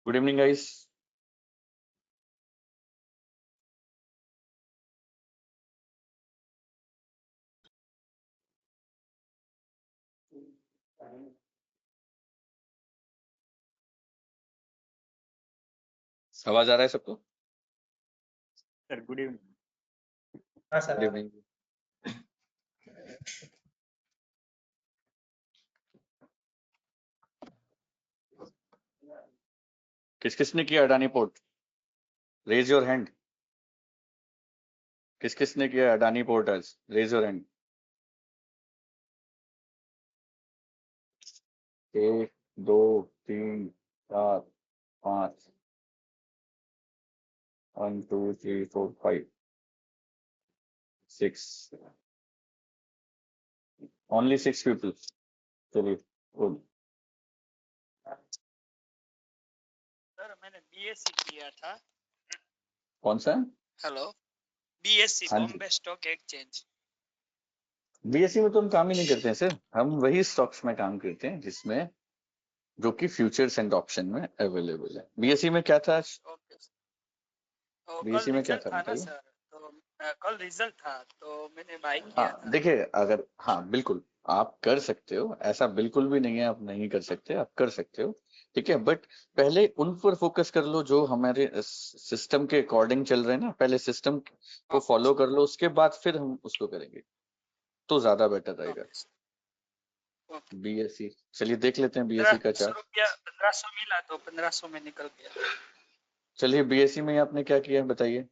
Good evening, guys. आवाज आ रहा है सबको? Sir good evening. हाँ गुड सर। इवनिंग। किस किसने किया Adani port? Raise your hand. किस किसने किया अडानी पोर्ट आज? Raise your hand. 1 2 3 4 5 1 2 3 4 5 6 only 6 people. चलिए गुड। सर मैंने बीएससी किया था। कौन सा? हेलो, बीएससी हाँ जी। Bombay stock exchange. बीएससी में तो हम काम ही नहीं करते हैं सर। हम वही स्टॉक्स में काम करते हैं जिसमें जो कि फ्यूचर्स एंड ऑप्शन में अवेलेबल है। बीएससी में क्या था आज? ओके तो कल बीएससी में क्या रिजल्ट था था ना बताइए। सर, तो कल रिजल्ट था तो मैंने बाई किया हाँ था। देखिए, अगर हाँ बिल्कुल आप कर सकते हो, ऐसा बिल्कुल भी नहीं है आप नहीं कर सकते, आप कर सकते हो। ठीक है, बट पहले उन पर फोकस कर लो जो हमारे सिस्टम के अकॉर्डिंग चल रहे हैं ना। पहले सिस्टम को ओके फॉलो कर लो, उसके बाद फिर हम उसको करेंगे तो ज्यादा बेटर रहेगा। Okay sir, okay. बीएससी चलिए देख लेते हैं बीएससी का 1500 चार्ट। रुपया 1500 मिला तो 1500 में निकल गया। चलिए बीएससी में आपने क्या किया है बताइए।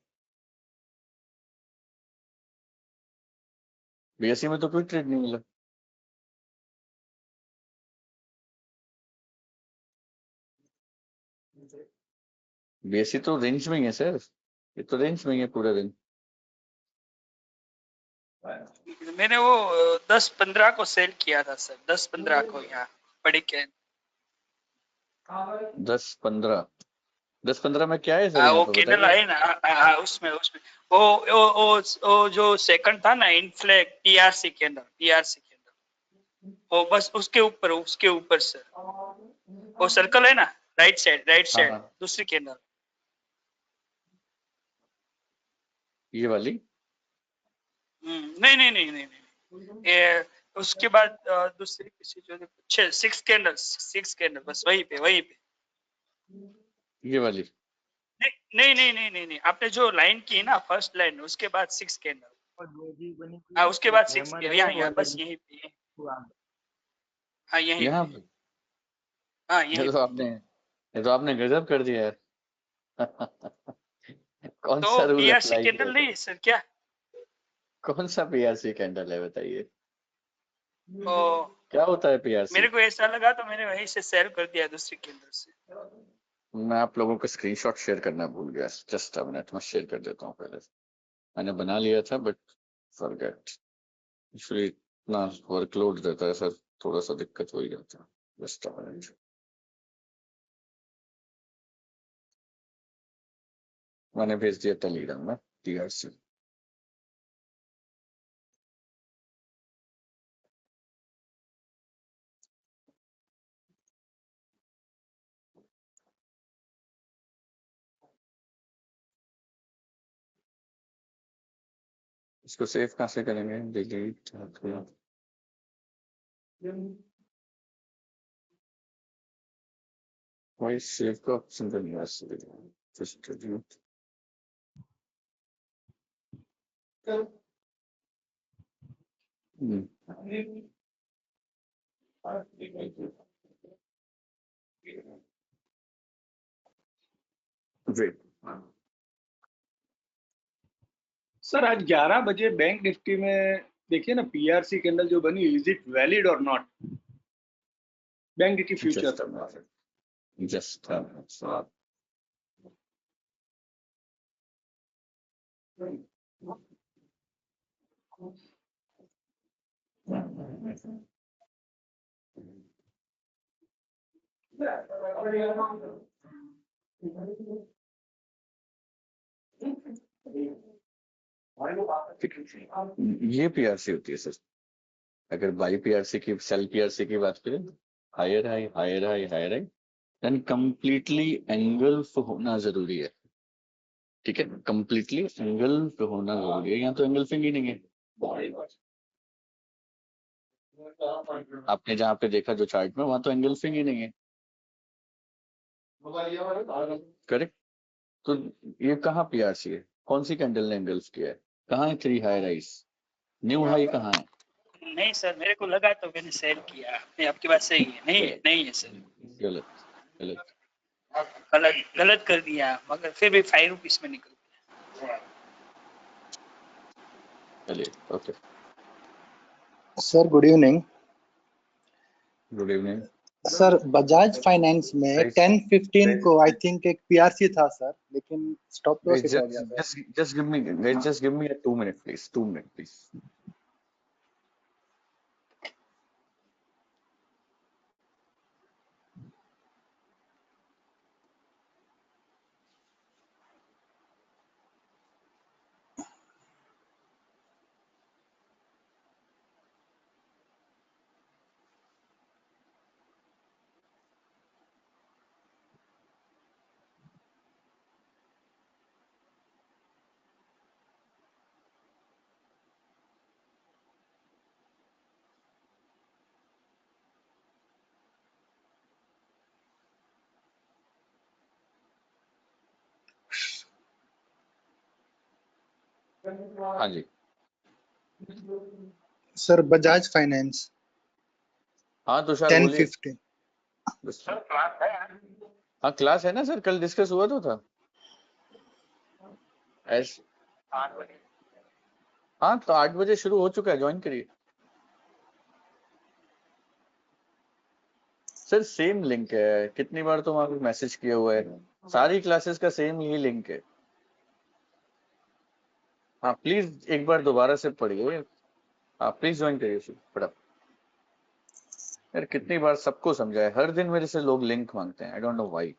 बीएससी में तो कोई ट्रेड नहीं मिला। बीएससी तो रेंज में ही है सर, ये तो रेंज में ही है पूरा दिन। मैंने वो 10-15 को सेल किया था सर, 10-15 को यहाँ पड़ी के। 10-15 में क्या है सर यहाँ वो पे कैंडल बताइए। आए ना, उसमें उसमें वो जो सेकंड था ना, इनफ्लेक पीआरसी कैंडल, वो बस उसके ऊपर सर, वो सर्कल है ना, राइट हाँ साइड हाँ, दूसरी कैंडल। ये वाली। नहीं नहीं नहीं नहीं नहीं, ये उसके बाद दूसरी किसी जो 6 कैंडल बस वहीं पे। ये वाली। नहीं, आपने जो लाइन की ना, फर्स्ट लाइन, उसके बाद 6 कैंडल। और जो भी बनी हाँ, हुई उसके वो बाद 6, हैमर है यहाँ और बस यहीं पे। हुआ। हाँ यहीं यहाँ पे। पे हाँ ये यहीं तो पे। आपने ये तो आपने गजब कर दिया यार। कौन तो सा रूल पीआरसी अप्लाई किया कैंडल था? नहीं सर क्या? कौन सा पीआरसी कैंडल है बताइए। तो क्या होता है पीआरसी? मेरे को ऐसा लगा तो मैंने वहीं से सेल कर दिया दूसरी कैंडल से। मैं आप लोगों को स्क्रीनशॉट शेयर करना भूल गया। जस्ट अ मिनट, मैं शेयर कर देता हूँ पहले। मैंने बना लिया था बट फॉरगेट। एक्चुअली इतना वर्कलोड रहता है सर, थोड़ा सा दिक्कत हो ही जाता है। Just a minute. मैंने भेज दिया टेलीग्राम में पीआरसी। इसको सेव कहाँ से करेंगे? डिलीट। वही सेव का ऑप्शन तो नहीं है। Just delete. वेट। सर आज 11 बजे बैंक निफ्टी में देखिए ना, पीआरसी कैंडल जो बनी, इज इट वैलिड और not? Bank Nifty future. Just a minute, just a minute. ये पीआरसी होती है सर। अगर बाई पीआरसी की, सेल पीआरसी की बात करें, higher high higher high higher high, then completely engulf होना जरूरी है, ठीक है, कंप्लीटली एंगल्फ होना जरूरी है। यहाँ तो एंगल्फिंग ही नहीं है। आपने जहाँ पे देखा जो चार्ट में, वहां तो एंगल्फिंग ही नहीं है, करेक्ट। तो ये कहाँ पीआरसी है, कौन सी कैंडल ने एंगल्फ किया है, कहाँ है 3 हाई राइज, न्यू हाई कहाँ है? नहीं सर, मेरे को लगा तो मैंने सेल किया। नहीं, आपकी बात सही है। नहीं है, नहीं है सर, गलत, गलत। गलत गलत कर दिया, मगर फिर भी 5 रुपीज में निकल गया। चलिए, okay, sir good evening. Good evening. Sir Bajaj finance में 10-15 को आई थिंक एक पीआरसी था सर, लेकिन स्टॉप लॉस हिट हो गया sir. just give me a 2 minute please, 2 minute please. हाँ जी, सर बजाज फाइनेंस हाँ तुषार बोलिए। 10-15। हाँ क्लास है ना सर, कल डिस्कस हुआ तो था। ऐस हाँ तो 8 बजे शुरू हो चुका है, ज्वाइन करिए। सर सेम लिंक है, कितनी बार तो वहां पे मैसेज किया हुआ है, सारी क्लासेस का सेम ही लिंक है। हाँ प्लीज एक बार दोबारा से पढ़िए। हाँ प्लीज ज्वाइन करिए सर, फटाफट। यार कितनी बार सबको समझाया, हर दिन मेरे से लोग लिंक मांगते हैं, आई डोंट नो व्हाई।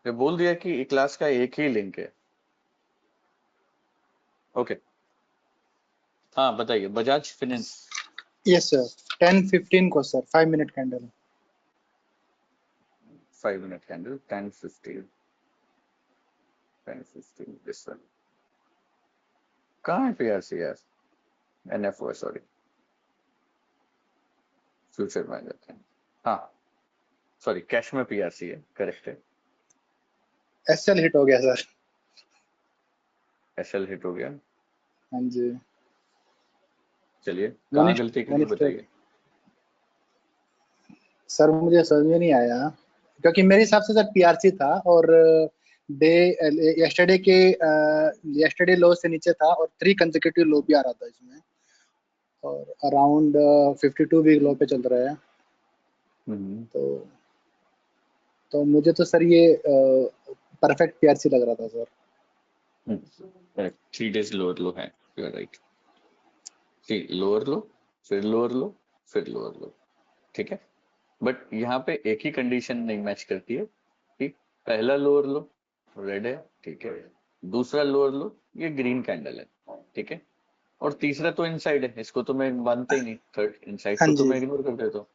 मैं बोल दिया कि क्लास का एक ही लिंक है। ओके, हाँ बताइए, बजाज फाइनेंस। यस सर, 10-15 को sir 5 minute candle. 5 minute candle, 10:15, 10:15 this one. कहाँ है पीआरसी यार, एनएफओ सॉरी, फ्यूचर में आ जाते हैं। हाँ सॉरी, कैश में पीआरसी है, करेक्ट है। एसएल हिट हो गया सर। एसएल हिट हो गया। हाँ जी। चलिए, कहाँ गलती करी बताइए। सर मुझे समझ में नहीं आया, क्योंकि मेरे हिसाब से सर पीआरसी था और डे यस्टरडे लो से नीचे था और 3 कंसेक्यूटिव लो भी आ रहा था इसमें, और अराउंड 52 वीक लो पे चल रहा है। तो मुझे तो सर ये परफेक्ट पीआरसी लग रहा था सर। 3 डेज लोअर लो है, you are right. Lower low, फिर लोअर लो, फिर लोअर लो, ठीक है। बट यहाँ पे एक ही कंडीशन नहीं मैच करती है कि पहला लोअर लो रेड है, ठीक है, दूसरा लोअर लो ये ग्रीन कैंडल है, ठीक है, और तीसरा तो इनसाइड है, इसको तो मैं मानता ही नहीं, थर्ड इनसाइड हाँ को तो जी, मैं इग्नोर कर देता हूँ,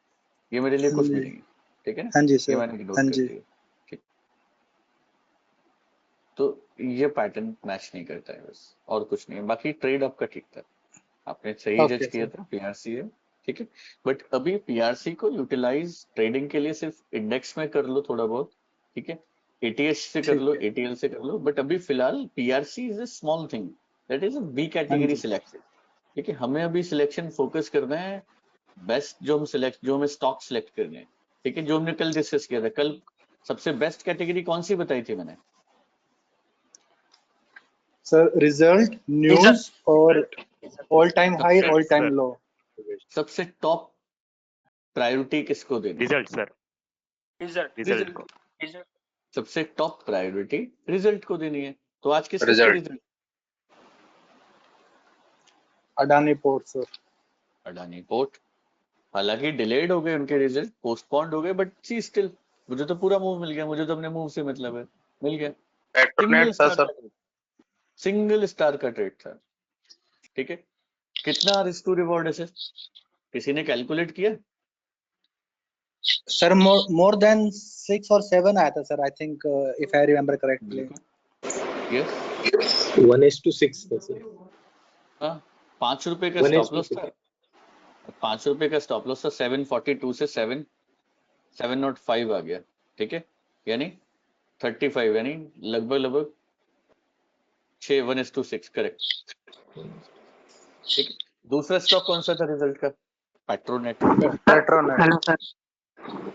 ये मेरे लिए हाँ कुछ भी जी, नहीं है, ठीक है ना, हाँ जी ये सर, मैंने इग्नोर हाँ कर जी। दिया, ठीक। तो ये पैटर्न मैच नहीं करता है बस, और कुछ नहीं है, बाकी ट्रेड आपका ठीक था, आपने सही जज ओके किया सर, था, पीआरसी है, ठीक है। बट अभी पीआरसी को यूटिलाइज ट्रेडिंग के लिए सिर्फ इंडेक्स में कर लो थोड़ा बहुत, ठीक है, एटीएस से कर ठीक लो, है। एटीएल से कर लो, बट अभी फिलहाल PRC is a small thing, that is a B हाँ कैटेगरी जी, सिलेक्शन, ठीक है। हमें अभी सिलेक्शन फोकस करना है, बेस्ट जो हमें स्टॉक सिलेक्ट करने हैं, ठीक है, जो हमने कल डिस्कस किया था। कल सबसे बेस्ट कैटेगरी कौन सी बताई थी मैंने? सर रिजल्ट, न्यूज और ऑल टाइम हाई, सबसे ऑल टाइम लो। सबसे टॉप प्रायोरिटी किसको देनी है? रिजल्ट सर, रिजल्ट रिजल्ट को। रिजल्ट सबसे टॉप प्रायोरिटी रिजल्ट को देनी है। तो आज किसके result result? Adani port sir. Adani port, हालांकि डिलेड हो गए उनके रिजल्ट, पोस्टपोन्ड हो गए, बट सी स्टिल मुझे तो पूरा मूव मिल गया, मुझे तो अपने मूव से मतलब है, मिल गया। सिंगल पेट्रोनेट था स्टार सर। का ट्रेड, सिंगल स्टार का ट्रेड था, ठीक है। कितना रिस्क टू रिवॉर्ड है सर, किसी ने कैलकुलेट किया? सर more than 6 or 7 आया था sir, I think if I remember correctly. बिल्कुल यस 1:6 था सर। हाँ 5 रुपए का 1:6 स्टॉप लॉस था, 5 रुपए का स्टॉप लॉस था, 742 से 705 आ गया, ठीक है, यानी 35, यानी लगभग 6 1:6 करेक्ट, ठीक है। दूसरा स्टॉक कौन सा था रिजल्ट का? Petronet, Petronet.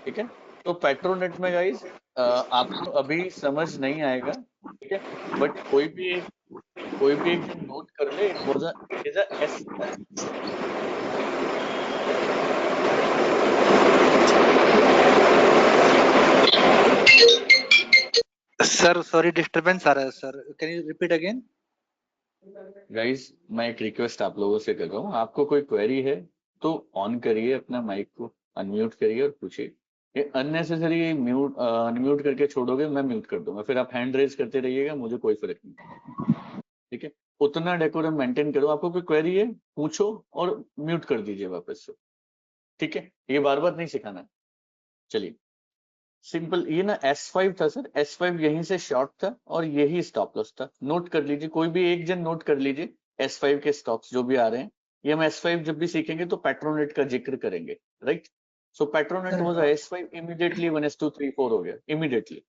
ठीक है। तो पेट्रोनेट में गाइस आपको अभी समझ नहीं आएगा, ठीक है, बट कोई भी एक जन नोट कर ले, it is a S. Sir, sorry, disturbance आ रहा है sir. Can you repeat again? Guys मैं एक रिक्वेस्ट आप लोगों से कर रहा हूँ, आपको कोई क्वेरी है तो ऑन करिए अपना माइक को, अनम्यूट करिए और पूछिए। ये अननेसेसरी म्यूट अनम्यूट करके छोड़ोगे मैं म्यूट कर दूंगा, फिर आप हैंड रेज करते रहिएगा, मुझे कोई फर्क नहीं, ठीक है। उतना डेकोरम मेंटेन करो, आपको कोई क्वेरी है पूछो और म्यूट कर दीजिए वापस से, ठीक है। ये बार बार नहीं सिखाना। चलिए सिंपल, ये ना S5 था सर, S5 यहीं से शॉर्ट था और यही स्टॉप लॉस था, नोट कर लीजिए, कोई भी एक जन नोट कर लीजिए S5 के स्टॉक्स जो भी आ रहे हैं। ये हम S5 जब भी सीखेंगे तो पेट्रोनेट का जिक्र करेंगे, right. So Petronet was S5, immediately 1:34 हो गया इमीडिएटली,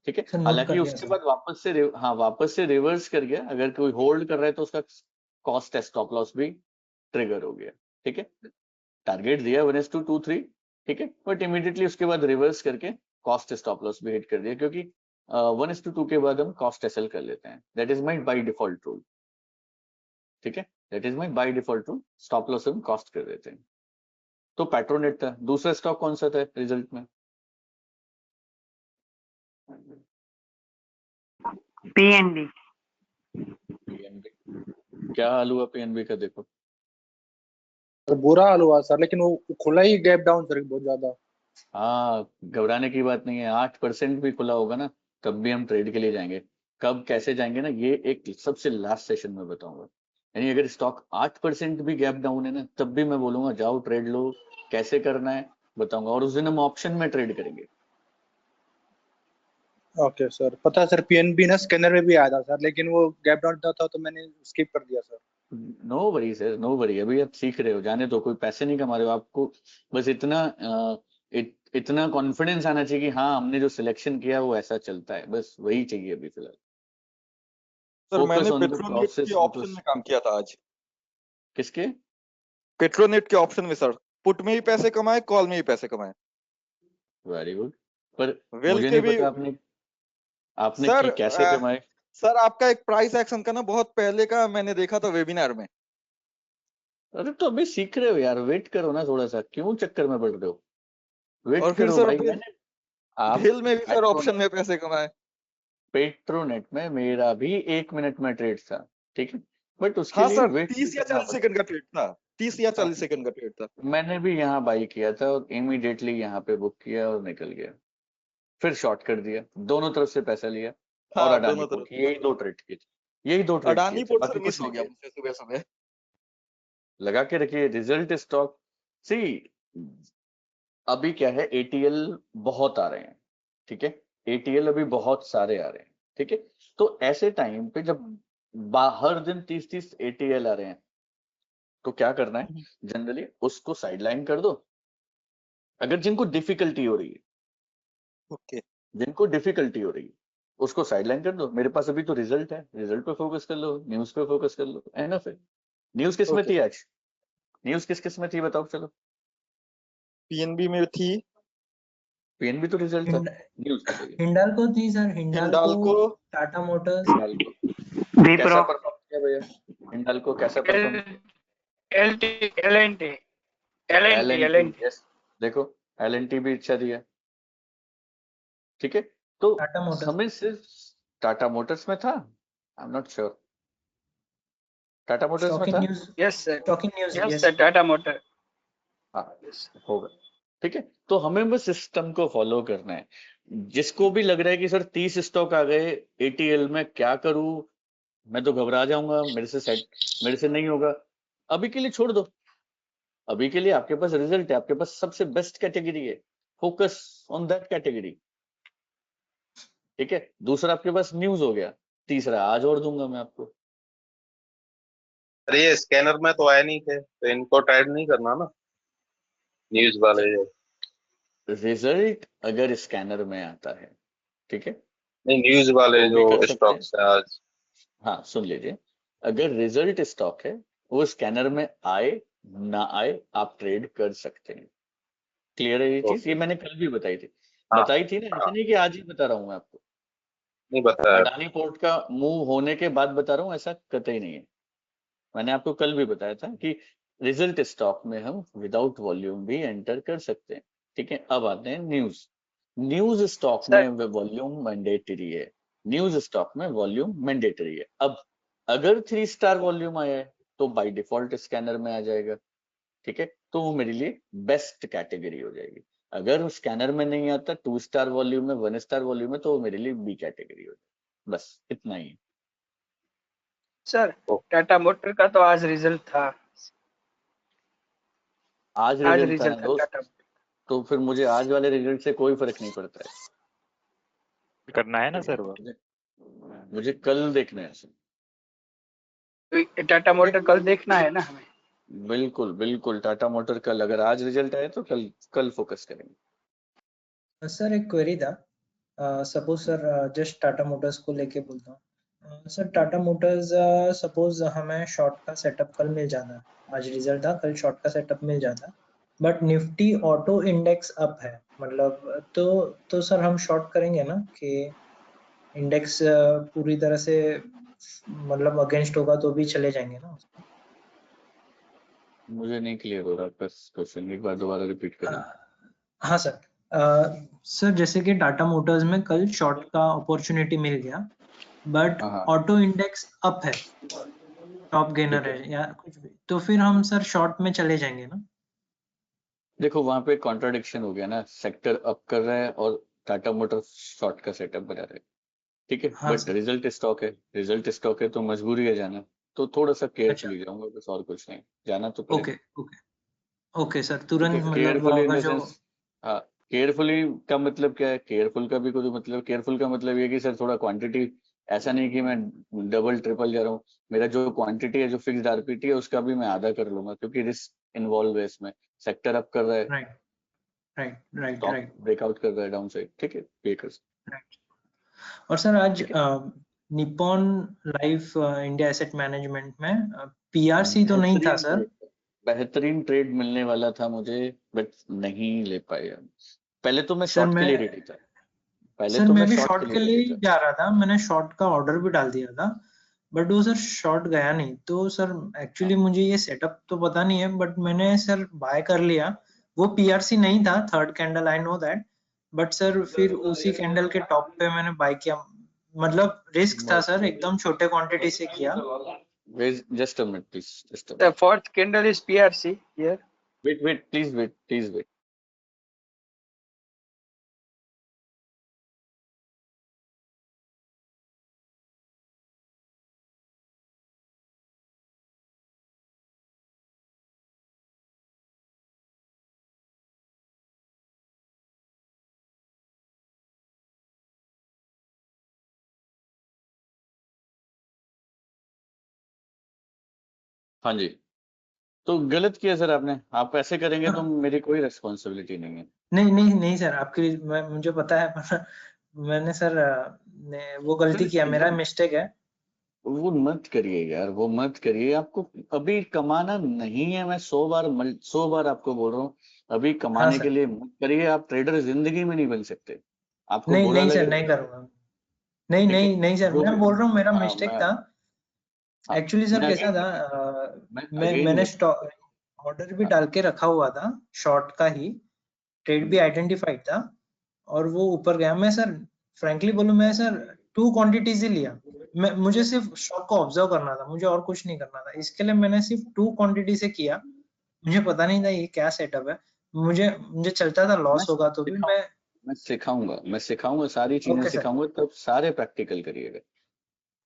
ठीक है। हालांकि उसके बाद वापस से रिवर्स कर गया, अगर कोई होल्ड कर रहा है तो उसका कॉस्ट स्टॉप लॉस भी ट्रिगर हो गया, ठीक है। टारगेट दिया 1:23, ठीक है, बट इमीडिएटली उसके बाद रिवर्स करके कॉस्ट स्टॉप लॉस भी हिट कर दिया, क्योंकि 1:2 के बाद हम कॉस्ट एसएल कर लेते हैं, that is my by default rule, ठीक है, that is my by default rule, stop loss हम कॉस्ट कर देते हैं। तो पेट्रोनेट था। दूसरा स्टॉक कौन सा था रिजल्ट में? पीएनबी। पीएनबी। क्या हाल हुआ पीएनबी का? देखो सर बुरा हाल हुआ सर, लेकिन वो खुला ही गैप डाउन सर बहुत ज्यादा। हाँ, घबराने की बात नहीं है, 8% भी खुला होगा ना तब भी हम ट्रेड के लिए जाएंगे। कब कैसे जाएंगे ना, ये एक सबसे लास्ट सेशन में बताऊंगा। यानी अगर स्टॉक 8% भी गैप डाउन है ना, तब भी मैं बोलूंगा जाओ ट्रेड लो, कैसे करना है बताऊंगा, और उस दिन हम ऑप्शन में ट्रेड करेंगे। ओके सर, पता है सर, पीएनबी ना स्कैनर में भी आया था सर, लेकिन वो गैप डाउन था तो मैंने स्किप कर दिया sir. No worry sir, no worry, अभी आप सीख रहे हो, जाने दो, कोई पैसे नहीं कमा रहे हो, आपको बस इतना कॉन्फिडेंस आना चाहिए कि हाँ हमने जो सिलेक्शन किया वो ऐसा चलता है, बस वही चाहिए अभी फिलहाल। सर Focus मैंने on the पेट्रोनेट process, के ऑप्शन focus. में काम किया था आज। किसके? पेट्रोनेट के ऑप्शन में सर, पुट में भी पैसे कमाए, कॉल में भी पैसे कमाए। Very good. पर वेल मुझे के नहीं भी पता आपने सर कैसे कमाए। सर आपका एक प्राइस एक्शन का ना बहुत पहले का मैंने देखा था वेबिनार में। अरे तो अभी सीख रहे हो यार, वेट करो ना थोड़ा सा, क्यों चक्कर में पड़ रहे हो? वेट और फिर करो सर भाई। मैंने आप भेल में भी सर ऑप्शन में पैसे कमाए। पेट्रोनेट में मेरा भी 1 मिनट में ट्रेड था, ठीक है, बट उसके हाँ लिए सर, वेट 30 या करना 40 सेकंड का ट्रेड था, 30 या 40 सेकंड का ट्रेड था। मैंने भी यहाँ बाई किया था और इमीडिएटली यहाँ पे बुक किया और निकल गया, फिर शॉर्ट कर दिया, दोनों तरफ से पैसा लिया और हाँ अडानी दोनों पोर्ट, तरफ। यही दो ट्रेड किए थे, अडानी पोर्ट बाकी सर कुछ मिस हो नहीं गया किया। मुझसे सुबह सुबह। लगा के रखिए रिजल्ट स्टॉक। सी अभी क्या है, एटीएल बहुत आ रहे हैं, ठीक है, एटीएल अभी बहुत सारे आ रहे हैं, ठीक है। तो ऐसे टाइम पे जब हर दिन 30-30 एटीएल आ रहे हैं तो क्या करना है, जनरली उसको साइडलाइन कर दो। अगर जिनको डिफिकल्टी हो रही है, ओके उसको साइडलाइन कर दो। मेरे पास अभी तो रिजल्ट है, रिजल्ट पे फोकस कर लो, न्यूज पे फोकस कर लो, एनफ है। न्यूज किस में ओके थी आज? न्यूज किस में थी बताओ चलो? पीएनबी में थी, पीएनबी तो रिजल्ट था, न्यूज बताइए। हिंडाल्को थी सर, हिंडाल्को, हिंडाल्को, टाटा मोटर्स, हिंडाल्को कैसा परफॉर्म किया भैया? हिंडाल्को कैसा परफॉर्म किया? एलएनटी एलएनटी, यस, देखो एलएनटी भी अच्छा दिया, ठीक है। तो टाटा मोटर्स। हमें सिर्फ टाटा मोटर्स में था, I am not sure, Tata Motors में स्टॉकिंग था, news, yes sir, stocking news, yes yes sir, Tata motor. हाँ होगा, ठीक है। तो हमें बस सिस्टम को फॉलो करना है। जिसको भी लग रहा है कि सर 30 स्टॉक आ गए एटीएल में, क्या करूं, मैं तो घबरा जाऊंगा, मेरे से नहीं होगा, अभी के लिए छोड़ दो, अभी के लिए आपके पास रिजल्ट है, आपके पास सबसे बेस्ट कैटेगरी है, फोकस ऑन दैट कैटेगरी। ठीक है, दूसरा आपके पास न्यूज हो गया, तीसरा आज और दूंगा मैं आपको। अरे ये स्कैनर में तो आए नहीं थे, तो इनको ट्राइड नहीं करना ना, न्यूज वाले जो। रिजल्ट अगर स्कैनर में आता है, ठीक है, नहीं, न्यूज वाले तो भी जो कर सकते हैं। स्टॉक्स है आज। हाँ सुन लीजिए, अगर रिजल्ट स्टॉक है वो स्कैनर में आए ना आए आप ट्रेड कर सकते हैं। क्लियर है ये चीज? ये मैंने कल भी बताई थी, हाँ बताई थी ना, हाँ, ऐसा नहीं कि आज ही बता रहा हूँ मैं आपको। नहीं बताया। अडानी पोर्ट का मूव होने के बाद बता रहा हूँ, ऐसा कतई नहीं है। मैंने आपको कल भी बताया था कि रिजल्ट स्टॉक में हम विदाउट वॉल्यूम भी एंटर कर सकते हैं। ठीक है, अब आते हैं न्यूज। न्यूज स्टॉक सर में वॉल्यूम मैंडेटरी है, न्यूज स्टॉक में वॉल्यूम मैंडेटरी है। अब अगर 3 स्टार वॉल्यूम आया है तो बाय डिफॉल्ट स्कैनर में आ जाएगा। ठीक है, तो वो मेरे लिए बेस्ट कैटेगरी हो जाएगी। अगर स्कैनर में नहीं आता, 2 स्टार वॉल्यूम में, 1 स्टार वॉल्यूम में, तो वो मेरे लिए बी कैटेगरी हो जाएगी। बस इतना ही है। सर टाटा मोटर का तो आज रिजल्ट था, आज आज रिजल्ट था रिजल्ट था दोस्त, टाटा। तो फिर मुझे आज वाले रिजल्ट से कोई फर्क नहीं पड़ता है। करना है ना सर वो। मुझे कल देखना है सर। टाटा मोटर कल देखना है ना हमें। बिल्कुल बिल्कुल, टाटा मोटर कल, अगर आज रिजल्ट आए तो कल कल फोकस करेंगे। सर एक क्वेरी था, suppose sir just Tata Motors को लेके बोलता हूँ। सर टाटा मोटर्स सपोज हमें शॉर्ट का सेटअप कल मिल जाता, आज रिजल्ट था, कल शॉर्ट का सेटअप मिल जाता, but Nifty auto index up है, मतलब तो सर हम शॉर्ट करेंगे ना कि इंडेक्स पूरी तरह से मतलब अगेंस्ट होगा तो भी चले जाएंगे ना उसमें? मुझे नहीं क्लियर हो रहा आपका क्वेश्चन, एक बार दोबारा रिपीट करिए। हाँ सर, सर जैसे कि टाटा मोटर्स में कल शॉर्ट का अपॉर्चुनिटी मिल गया, बट हाँ हाँ, ऑटो इंडेक्स अप है, टॉप गेनर ठीक है। है या कुछ भी, तो फिर हम सर शॉर्ट में चले जाएंगे ना? देखो वहां पे कॉन्ट्राडिक्शन हो गया ना, सेक्टर अप कर रहा है और टाटा मोटर शॉर्ट का सेटअप बना रहा है। ठीक है, हाँ बट सर। रिजल्ट स्टॉक है, रिजल्ट स्टॉक है तो मजबूरी है जाना, तो थोड़ा सा अच्छा, केयरफुली जाऊंगा, बस और कुछ नहीं, जाना तो ओके पड़ेगा। ओके ओके सर, ठीक है, तुरंत मतलब केयरफुली इन होगा द जो। सेंस, हाँ, केयरफुली का मतलब क्या है? केयरफुल का भी कोई मतलब, केयरफुल का मतलब ये है कि सर थोड़ा क्वांटिटी, ऐसा नहीं कि मैं डबल ट्रिपल जा रहा हूँ, मेरा जो क्वांटिटी है, जो फिक्स्ड आरपीटी है, उसका भी मैं आधा कर लूंगा, क्योंकि रिस्क इन्वॉल्व है इसमें। सेक्टर अप कर रहा है, right right right stock right breakout कर रहा है डाउन साइड, ठीक है, पे कर सकते। राइट। और सर आज ठीक है, Nippon life India asset management में पीआरसी तो नहीं था बेहतरीन सर? ट्रेड, बेहतरीन ट्रेड मिलने वाला था मुझे, बट नहीं ले पाया। पहले तो मैं सर शॉर्ट के मैं लिए रेडी था, पहले सर तो मैं मैं भी शॉर्ट के शॉर्ट लिए के लिए रेडी ही था। जा रहा था, मैंने शॉर्ट का ऑर्डर भी डाल दिया था, बट वो सर शॉर्ट गया नहीं, तो सर एक्चुअली मुझे ये सेटअप तो पता नहीं है, बट मैंने सर बाय कर लिया। वो पीआरसी नहीं था, third candle, I know that, but sir फिर उसी कैंडल के टॉप पे मैंने बाय किया, मतलब रिस्क था सर, एकदम छोटे क्वांटिटी से किया। Just a minute please, just a The minute, fourth candle is PRC here. Wait wait please, wait please wait. हाँ जी, तो गलत किया सर आपने, आप ऐसे करेंगे तो मेरी कोई रिस्पॉन्सिबिलिटी नहीं है। नहीं नहीं नहीं सर, आपकी मुझे पता है, पर मैंने सर वो गलती किया, मेरा मिस्टेक है। वो मत करिए यार, वो मत करिए, आपको अभी कमाना नहीं है, मैं 100 बार आपको बोल रहा हूँ, अभी हाँ कमाने के सर। लिए मत करिए, आप ट्रेडर जिंदगी में नहीं बन सकते, आपको नहीं बुरा नहीं सर, लगेगा। नहीं करूंगा। नहीं ठीक है, नहीं नहीं सर, जो मैं भी, बोल रहा हूँ मेरा हाँ मिस्टेक मैं, था। हाँ एक्चुअली सर मैं कैसा अगेन था, मैं अगेन मैंने बता, स्टॉक ऑर्डर भी हाँ डाल के रखा हुआ था, शॉर्ट का ही, ट्रेड भी आइडेंटिफाइड था, और वो ऊपर गया। मैं सर फ्रैंकली बोलूं, मैं सर 2 क्वांटिटीज ही लिया, मुझे सिर्फ स्टॉक को ऑब्जर्व करना था, मुझे और कुछ नहीं करना था, इसके लिए मैंने सिर्फ 2 क्वांटिटी से किया। मुझे पता नहीं था ये क्या सेटअप है, मुझे मुझे चलता था मैं लॉस होगा तो भी मैं। मैं सिखाऊंगा, सारी चीजें ओके सर। सिखाऊंगा, तब सारे प्रैक्टिकल करिएगा।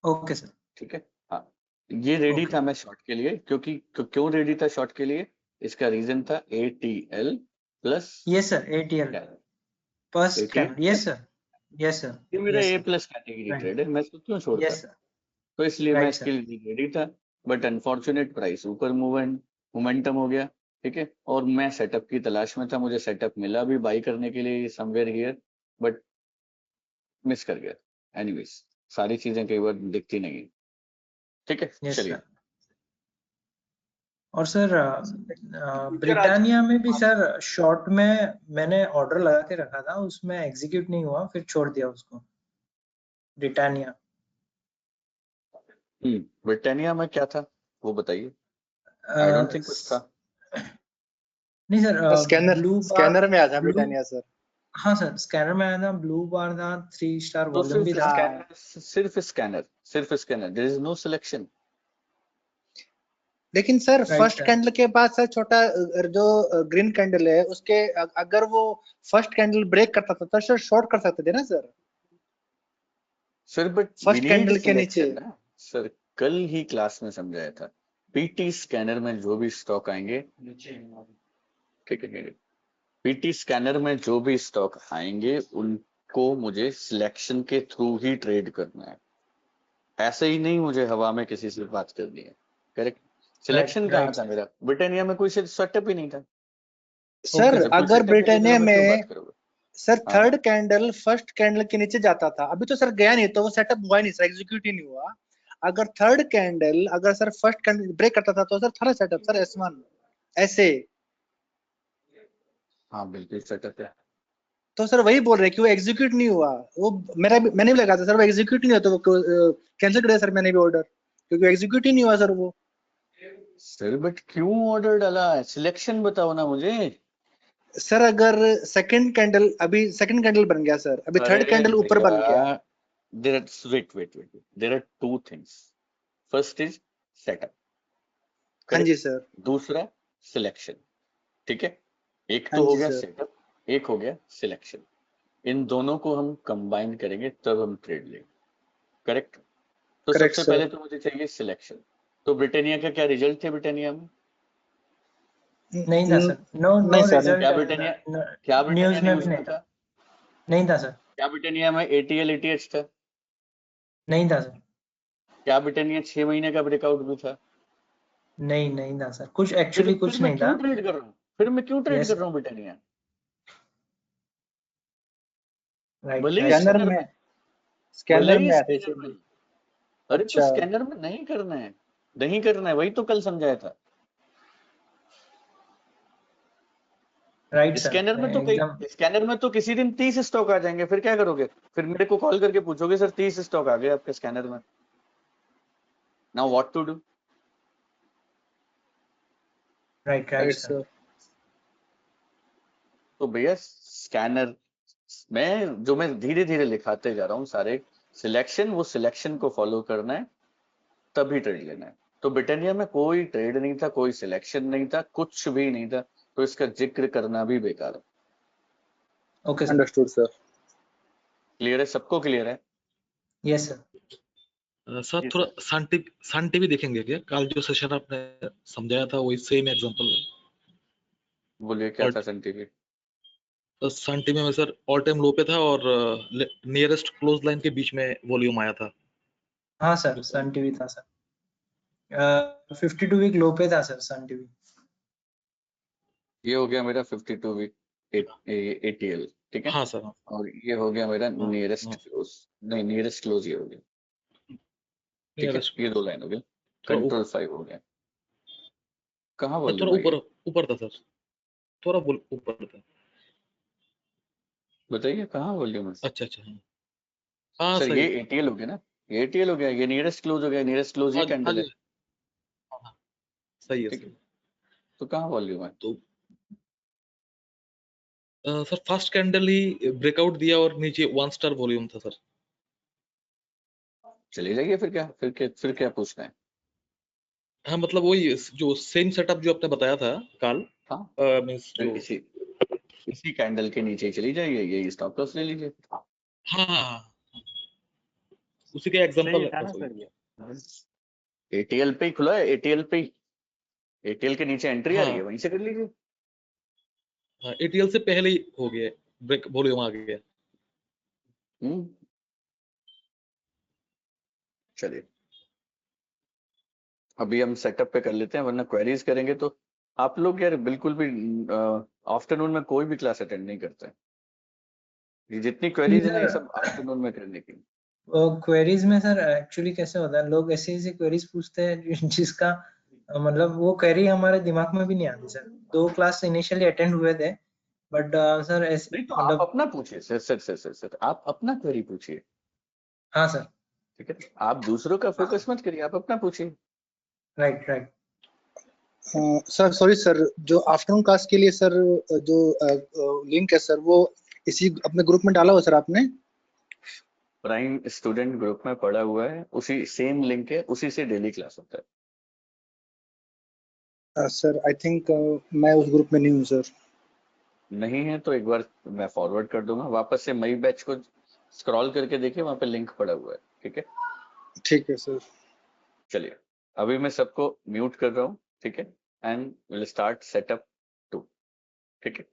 Okay sir. ठीक है, हाँ, ये रेडी ओके। था मैं शॉर्ट के लिए, क्योंकि क्यों रेडी था शॉर्ट के लिए? इसका रीजन था ATL plus yes sir, ATL first ATL candle, yes sir, yes sir, ये मेरा yes A sir, plus category right, trade है, मैं इसको क्यों छोड़ता? yes sir, तो इसलिए मैं right इसके sir, लिए रेडी था, बट अनफॉर्चुनेट प्राइस ऊपर मोमेंटम हो गया, ठीक है। और मैं सेटअप की तलाश में था, मुझे सेटअप मिला भी बाई करने के लिए समवेयर हियर, बट मिस कर गया। एनीवेज, सारी चीजें कई बार दिखती नहीं, ठीक है। yes चलिए, sir। और सर सर आज ब्रिटानिया में भी सर शॉर्ट में मैंने ऑर्डर लगा के रखा था, उसमें एग्जीक्यूट नहीं हुआ, फिर छोड़ दिया उसको, ब्रिटानिया। ब्रिटानिया में क्या था वो बताइए। आई डोंट थिंक कुछ था। नहीं सर, स्कैनर ब्लू स्कैनर में आया था ब्लू, ब्रिटानिया सर। हाँ सर स्कैनर में आया था, ब्लू बार था, 3 स्टार तो वॉल्यूम भी सिर्फ था। स्कैनर, सिर्फ scanner, there is no selection. लेकिन sir Right, first sir. Candle के बाद सर छोटा जो ग्रीन कैंडल है उसके अगर वो फर्स्ट कैंडल ब्रेक करता था तो सर शॉर्ट कर सकते थे ना sir, sir but first candle के नीचे। ना सर, कल ही क्लास में समझाया था, पीटी स्कैनर में जो भी स्टॉक आएंगे, ठीक है, पीटी स्कैनर में जो भी स्टॉक आएंगे उनको मुझे सिलेक्शन के थ्रू ही ट्रेड करना है, ऐसे ही नहीं मुझे हवा में किसी से बात करनी है। करेक्ट। सिलेक्शन कहाँ right, था मेरा? ब्रिटानिया में कोई सेटअप ही नहीं था। सर जब कोई अगर setup ही नहीं था, ब्रिटानिया तो मैं क्यों में बात करूंगा? सर हाँ। थर्ड कैंडल फर्स्ट कैंडल के नीचे जाता था, अभी तो सर गया नहीं, तो वो सेटअप हुआ ही नहीं सर, एग्जीक्यूट ही नहीं हुआ। अगर थर्ड कैंडल अगर सर फर्स्ट कैंडल ब्रेक करता था तो सर था सेटअप सर S1 ऐसे। हाँ बिल्कुल सेटअप है। तो सर वही बोल रहे कि वो एग्जीक्यूट नहीं हुआ, वो मैंने भी लगा था सर, वो एग्जीक्यूट नहीं हुआ तो वो कैंसिल कर दिया सर मैंने भी ऑर्डर, क्योंकि एग्जीक्यूट ही नहीं हुआ सर वो। सर बट क्यों ऑर्डर डाला है? सिलेक्शन बताओ ना मुझे। सर अगर सेकंड कैंडल, अभी सेकंड कैंडल बन गया सर, अभी थर्ड अरे कैंडल ऊपर बन गया। there are wait there are two things. First is setup, हाँ जी correct? सर। दूसरा सिलेक्शन, ठीक है। एक हाँ तो हो जी गया सर। सेटअप, एक हो गया सिलेक्शन। इन दोनों को हम कंबाइन करेंगे तब हम ट्रेड लेंगे, करेक्ट। तो करेक्ट सबसे सर। पहले तो मुझे चाहिए सिलेक्शन। तो ब्रिटानिया का क्या रिजल्ट थे ब्रिटानिया में? नहीं था सर, नो नहीं सर, रिजल्ट, क्या ब्रिटानिया न्यूज में न्यूज भी में नहीं था? था, नहीं था सर, क्या ब्रिटानिया में ATL ATH था? नहीं था सर, क्या ब्रिटानिया 6 महीने का ब्रेकआउट भी था? नहीं था सर, कुछ फिर एक्चुअली फिर कुछ मैं नहीं क्यों था। ट्रेड कर रहा हूँ? फिर मैं क्यों ट्रेड Yes, कर रहा हूँ ब्रिटानिया? right, भले ही right, स्कैनर sir. स्कैनर में में, भले स्कैनर ही में आते स्कैनर में। थे। अरे तो अच्छा स्कैनर में नहीं करना है, नहीं करना है, वही तो कल समझाया था। Right, sir. स्कैनर में तो एकदम स्कैनर में तो किसी दिन 30 स्टॉक आ जाएंगे, फिर क्या करोगे? फिर मेरे को कॉल करके पूछोगे सर 30 स्टॉक आ गए आपके स्कैनर में, now what to do? right, right sir. Sir. तो भैया स्कैनर में जो मैं धीरे धीरे लिखाते जा रहा हूँ सारे सिलेक्शन, वो सिलेक्शन को फॉलो करना है तभी ट्रेड लेना है। तो ब्रिटानिया में कोई ट्रेड नहीं था, कोई सिलेक्शन नहीं था, कुछ भी नहीं था, तो इसका जिक्र करना भी बेकार है। Okay, sir. Understood sir. Clear है? सबको क्लियर है? Yes, sir. सर थोड़ा सन टीवी देखेंगे क्या? कल जो सेशन आपने समझाया था वही सेम एग्जांपल। बोलिए क्या और- था सन टीवी? सन टीवी में सर ऑल टाइम लो पे था और नियरेस्ट क्लोज लाइन के बीच में वॉल्यूम आया था। हाँ सर, सन टीवी था सर, 52 वीक लो पे था सर सन टीवी। ये हो गया मेरा 52 वीक ATL, ठीक है। हाँ सर। और ये हो गया मेरा हाँ, नियरेस्ट हाँ। क्लोज, नहीं नियरेस्ट क्लोज ये हो गया, ठीक है। नियरेस्ट ये दो लाइन हो गया, थोड़ा कंट्रोल 5 हो गया। कहाँ थोड़ा वॉल्यूम आई? ऊपर था सर, थोड़ा ऊपर था। बताइए कहाँ वॉल्यूम है? अच्छा हाँ सर सही। ये ATL हो गया ना, ये ATL हो गया, ये नियरेस्ट क्लोज हो गया, नियरेस्ट क्लोज ये हाँ कैंडल है, जी, हाँ, सही है ठीक है। सही। तो कहाँ वॉल्यूम है? तो सर फर्स्ट कैंडल ही ब्रेकआउट दिया और नीचे 1 स्टार वॉल्यूम था सर। चले जाइए, फिर क्या पूछना है? हाँ मतलब वही जो सेम सेटअप जो आपने बताया था कल, हाँ मींस फिर जो इसी कैंडल के नीचे ही चली जाइए, यही स्टॉप लॉस ले लीजिए। हाँ उसी का एग्जांपल है बस वही। ATL पे ही खुला है, ATL पे ही एटीएल के नीचे एंट्री आ रही है, हाँ वहीं से कर लीजिए। हाँ, एटीएल से पहले ही हो गया, ब्रेक वॉल्यूम आ गया। चलिए अभी हम सेटअप पे कर लेते हैं, वरना क्वेरीज करेंगे तो आप लोग यार बिल्कुल भी आफ्टरनून में कोई भी क्लास अटेंड नहीं करते हैं। ये जितनी क्वेरीज है ना, ये सब आफ्टरनून में करने की। क्वेरीज में सर एक्चुअली कैसे होता है, लोग ऐसे ऐसे क्वेरीज पूछते हैं जिसका मतलब वो क्वेरी हमारे दिमाग में भी नहीं आती सर। 2 क्लास इनिशियली अटेंड हुए थे, बट सर ऐसे नहीं तो आप मतलब अपना पूछिए सर, आप अपना क्वेरी पूछिए, हाँ सर, ठीक है। आप दूसरों का फोकस मत करिए, आप अपना पूछिए। Right right. Sir sorry sir, जो आफ्टरनून क्लास के लिए सर जो लिंक है सर, वो इसी अपने ग्रुप में डाला हुआ सर आपने? प्राइम स्टूडेंट ग्रुप में पड़ा हुआ है, उसी सेम लिंक है, उसी से डेली क्लास होता है। सर आई थिंक मैं उस ग्रुप में नहीं हूँ सर। नहीं है तो एक बार मैं फॉरवर्ड कर दूंगा, वापस से मई बैच को स्क्रॉल करके देखिए, वहां पे लिंक पड़ा हुआ है, ठीक है। ठीक है सर। चलिए अभी मैं सबको म्यूट कर रहा हूँ, ठीक है, एंड विल स्टार्ट सेटअप 2, ठीक है।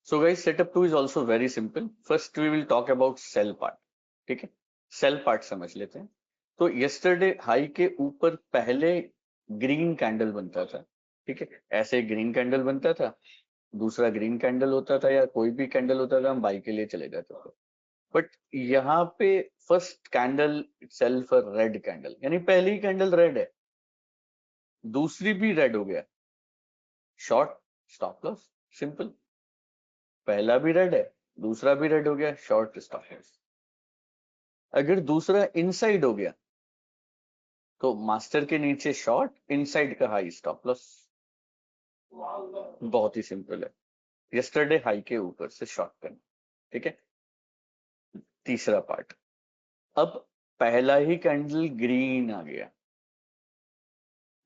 So guys, setup 2 is also very simple. First we will talk about cell part, ठीक है। सेल पार्ट समझ लेते हैं। तो यस्टरडे हाई के ऊपर पहले ग्रीन कैंडल बनता था, ठीक है, ऐसे ग्रीन कैंडल बनता था, दूसरा ग्रीन कैंडल होता था या कोई भी कैंडल होता था, हम बाई के लिए चले जाते थे। बट यहाँ पे first candle self red candle, यानी पहली कैंडल रेड है, दूसरी भी रेड हो गया, शॉर्ट स्टॉप लॉस, सिंपल। पहला भी रेड है, दूसरा भी रेड हो गया, शॉर्ट स्टॉप लॉस। अगर दूसरा इनसाइड हो गया तो मास्टर के नीचे शॉर्ट, इनसाइड का हाई स्टॉप लॉस। बहुत ही सिंपल है, यस्टरडे हाई के ऊपर से शॉर्ट करना, ठीक है। तीसरा पार्ट, अब पहला ही कैंडल ग्रीन आ गया,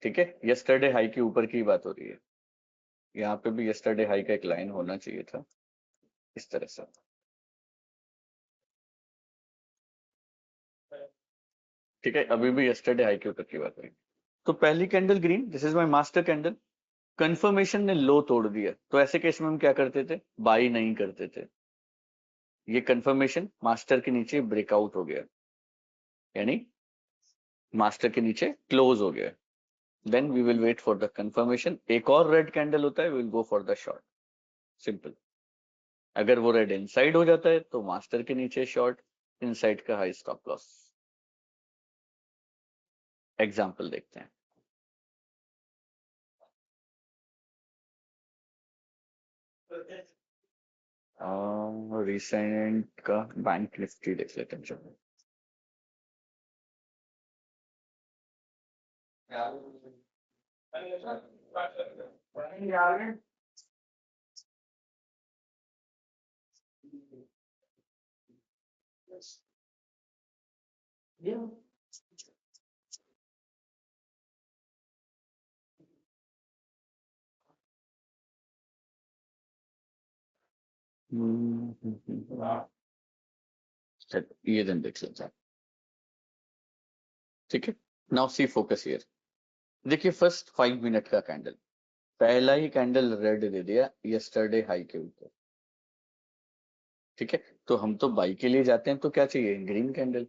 ठीक है, यस्टरडे हाई के ऊपर की बात हो रही है। यहाँ पे भी यस्टरडे हाई का एक लाइन होना चाहिए था इस तरह से, ठीक है। अभी भी यस्टरडे हाई के ऊपर की बात हो रही है। तो पहली candle green, this is my master candle, confirmation ने लो तोड़ दिया, तो ऐसे केस में हम क्या करते थे, बाई नहीं करते थे। ये कंफर्मेशन मास्टर के नीचे ब्रेकआउट हो गया, यानी मास्टर के नीचे क्लोज हो गया, then we will wait for the confirmation. एक और रेड कैंडल होता है, we will go for the short, simple. अगर वो रेड इनसाइड हो जाता है तो मास्टर के नीचे शॉर्ट, इनसाइड का हाई स्टॉप लॉस। एग्जाम्पल देखते हैं। रिसेंट का बैंक निफ्टी देख लेते हैं, चलो। ये दिन देख लेते हैं, ठीक है। Now C focus here. देखिए फर्स्ट 5 मिनट का कैंडल, पहला ही कैंडल रेड दे दिया यस्टरडे हाई के ऊपर, ठीक है। तो हम तो बाई के लिए जाते हैं, तो क्या चाहिए, ग्रीन कैंडल।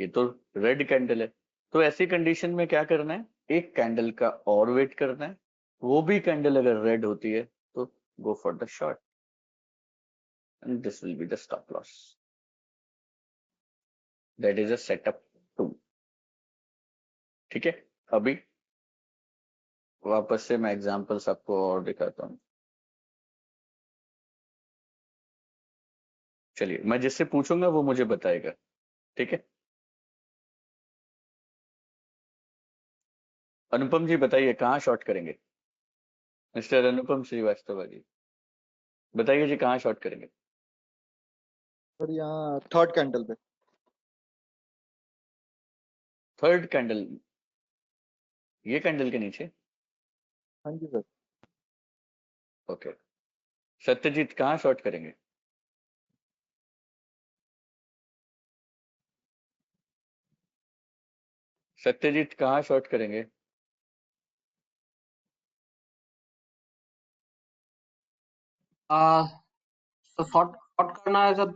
ये तो रेड कैंडल है, तो ऐसी कंडीशन में क्या करना है, एक कैंडल का और वेट करना है, वो भी कैंडल अगर रेड होती है तो गो for the short, and this will be the stop loss. That is a setup 2, ठीक है। अभी वापस से मैं एग्जांपल्स आपको और दिखाता हूँ। चलिए मैं जिससे पूछूंगा वो मुझे बताएगा, ठीक है। अनुपम जी बताइए कहाँ शॉर्ट करेंगे, मिस्टर अनुपम श्रीवास्तव जी बताइए जी, कहाँ शॉर्ट करेंगे। सर यहाँ थर्ड कैंडल पे। थर्ड कैंडल, ये कैंडल के नीचे। हाँ जी सर। ओके, सत्यजीत कहाँ शॉर्ट करेंगे? सत्यजीत कहाँ शॉर्ट करेंगे? तो शॉर्ट शॉर्ट करना है सर,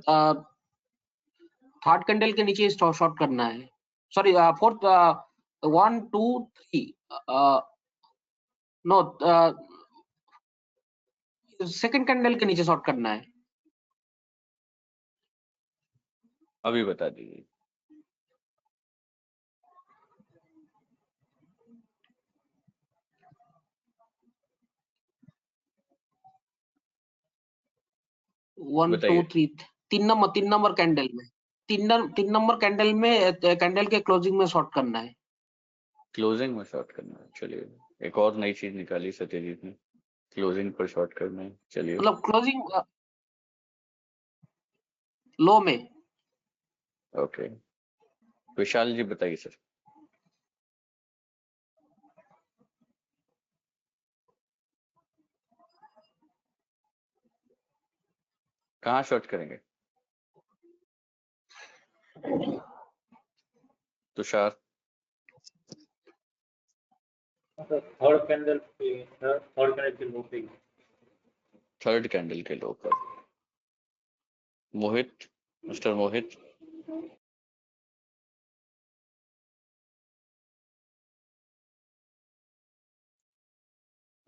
थर्ड कैंडल के नीचे शॉर्ट करना है, sorry fourth, 1 2 3, no, second candle के नीचे शॉर्ट करना है। अभी बता दीजिए। वन टू बताइए। थ्री, तीन नंबर कैंडल में, तीन नंबर कैंडल में, कैंडल के क्लोजिंग में शॉर्ट करना है। क्लोजिंग में शॉर्ट करना है, चलिए एक और नई चीज निकाली सत्यजीत ने, क्लोजिंग पर शॉर्ट करना है, चलिए। मतलब क्लोजिंग लो में। ओके, विशाल जी बताइए सर। कहाँ शॉर्ट करेंगे? तुषार? थर्ड कैंडल के लो पे। थर्ड कैंडल के लो पर। मोहित, मिस्टर मोहित?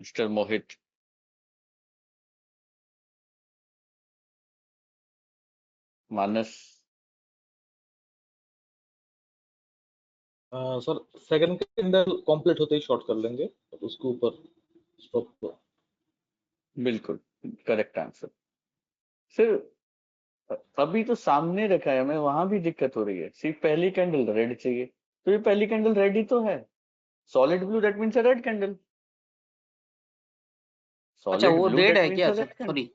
मिस्टर मोहित? मानस? सर सेकंड कैंडल कंप्लीट होते ही शॉर्ट कर लेंगे और उसके ऊपर स्टॉप। बिल्कुल करेक्ट आंसर। सर अभी तो सामने रखा है, हमें वहां भी दिक्कत हो रही है, सिर्फ पहली कैंडल रेड चाहिए, तो ये पहली कैंडल रेड ही तो है, solid blue that means a red candle. अच्छा सॉलिड वो ब्लू रेड दैट है मीन्स क्या uh sir, red candle. Sorry.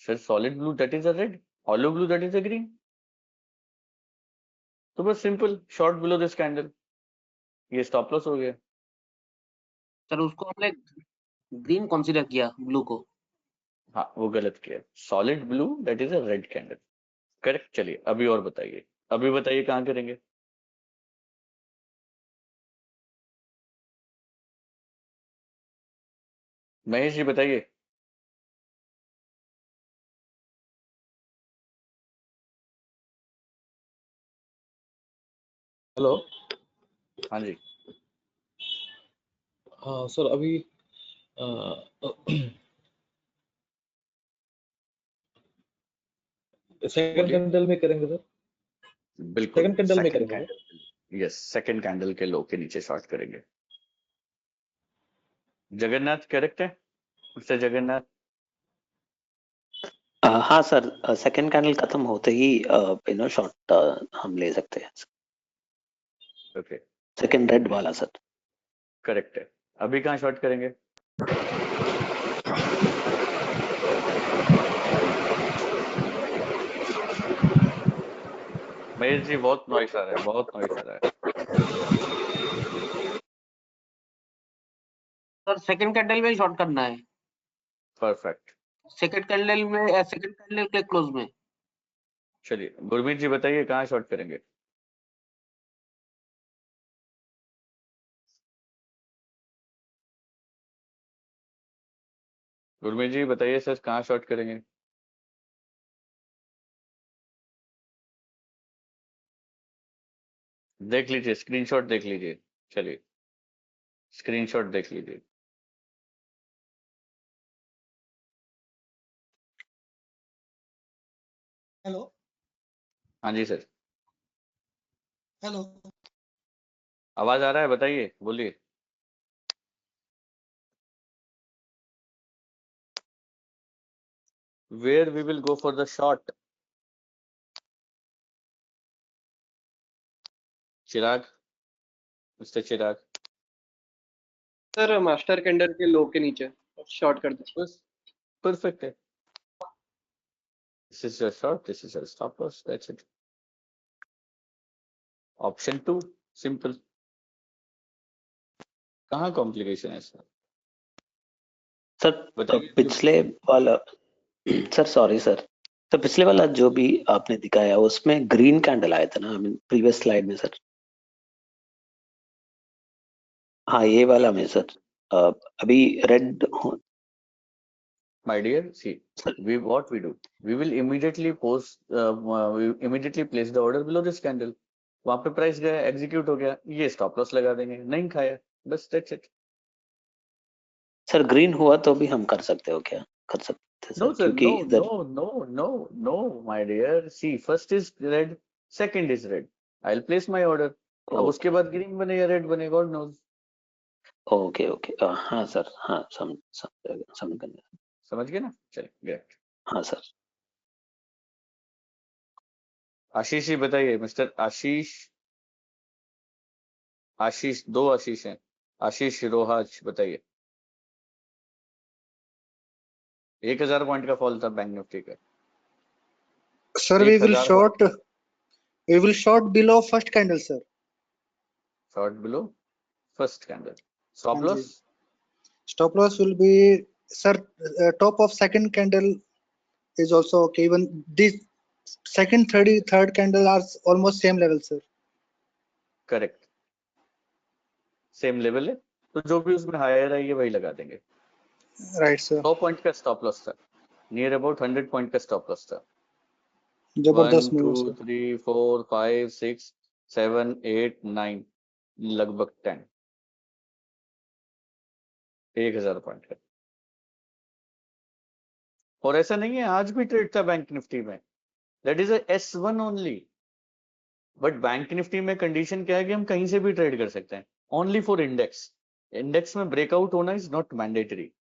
Sir solid blue that is a red, hollow blue that is a green. तो बस simple short below this candle, ये stop loss हो गया। Sir उसको हमने ग्रीन कंसीडर किया ब्लू को। हाँ वो गलत किया, solid blue that is a red candle, correct. चलिए अभी और बताइए, अभी बताइए कहाँ करेंगे? महेश जी बताइए। हेलो। हाँ जी। हाँ सर अभी सेकंड बोलिए। कैंडल में करेंगे सर, बिल्कुल सेकंड कैंडल में सेकंड करेंगे sir. Candle, yes second candle के लो के नीचे शॉर्ट करेंगे। जगन्नाथ करेक्ट है, मिस्टर जगन्नाथ? हाँ सर, सेकंड कैंडल खत्म होते ही शॉर्ट हम ले सकते हैं। ओके सेकंड रेड वाला सर। करेक्ट है। अभी कहाँ शॉर्ट करेंगे? महेश जी बहुत नॉइस आ रहा है, बहुत नॉइस आ रहा है। सर सेकंड कैंडल में ही शॉर्ट करना है, परफेक्ट। सेकंड कैंडल के क्लोज में। चलिए गुरमीत जी बताइए कहाँ शॉर्ट करेंगे? गुरमीत जी बताइए सर कहाँ शॉर्ट करेंगे? देख लीजिए स्क्रीनशॉट देख लीजिए, चलिए स्क्रीनशॉट देख लीजिए। हेलो हाँ जी सर, हेलो। आवाज आ रहा है, बताइए बोलिए। Where we will go for the short? Chirag, mister Chirag? Sir master candle के लो के नीचे शॉर्ट कर दो। बस परफेक्ट है। This is your short, this is your stop loss, that's it. Option 2 simple, कहाँ कॉम्प्लिकेशन है सर? सर बताइए। पिछले वाला सर सॉरी सर, तो पिछले वाला जो भी आपने दिखाया उसमें ग्रीन कैंडल आया था ना, आई मीन प्रीवियस स्लाइड में सर। हाँ ये वाला में सर अभी red My dear, see, what we do, we will immediately we immediately place the order below this candle. वहां पे प्राइस गया, एग्जीक्यूट हो गया, ये स्टॉप लॉस लगा देंगे, नहीं खाया, बस दैट्स इट। सर ग्रीन हुआ तो भी हम कर सकते हो क्या? कर सकते No सर, sir, क्योंकि no, इधर no, my dear. See, first is red, second is red. I'll place my order. अब उसके बाद ग्रीन बने या रेड बने, God knows. ओके ओके हाँ सर, हाँ समझ गए। समझ गए ना? चलिए, ग्रेट। हाँ सर। आशीष जी बताइए, मिस्टर आशीष, आशीष, दो आशीष हैं, आशीष रोहाज, बताइए। 1000 पॉइंट का फॉल था बैंक निफ्टी का। Sir, we will 1000 short below first candle, sir. Short below first candle. Stop हाँ जी। Loss Stop loss will be, sir, top of second candle is also okay. Even this second, third candle are almost same level, sir. Correct, same level है, तो जो भी उसमें higher है ये वही लगा देंगे। Right, sir. 100 पॉइंट का स्टॉप लॉस था, नियर अबाउट 100 पॉइंट का स्टॉप लॉस था। 1 जबरदस्त move, 2 sir. 3 4 5 6 7 8 9 लगभग 10, 1000 पॉइंट का। और ऐसा नहीं है, आज भी ट्रेड था बैंक निफ्टी में, that is S1 only. But bank Nifty में कंडीशन क्या है कि हम कहीं से भी ट्रेड कर सकते हैं, ओनली फॉर इंडेक्स। इंडेक्स में ब्रेकआउट होना इज नॉट मैंडेटरी,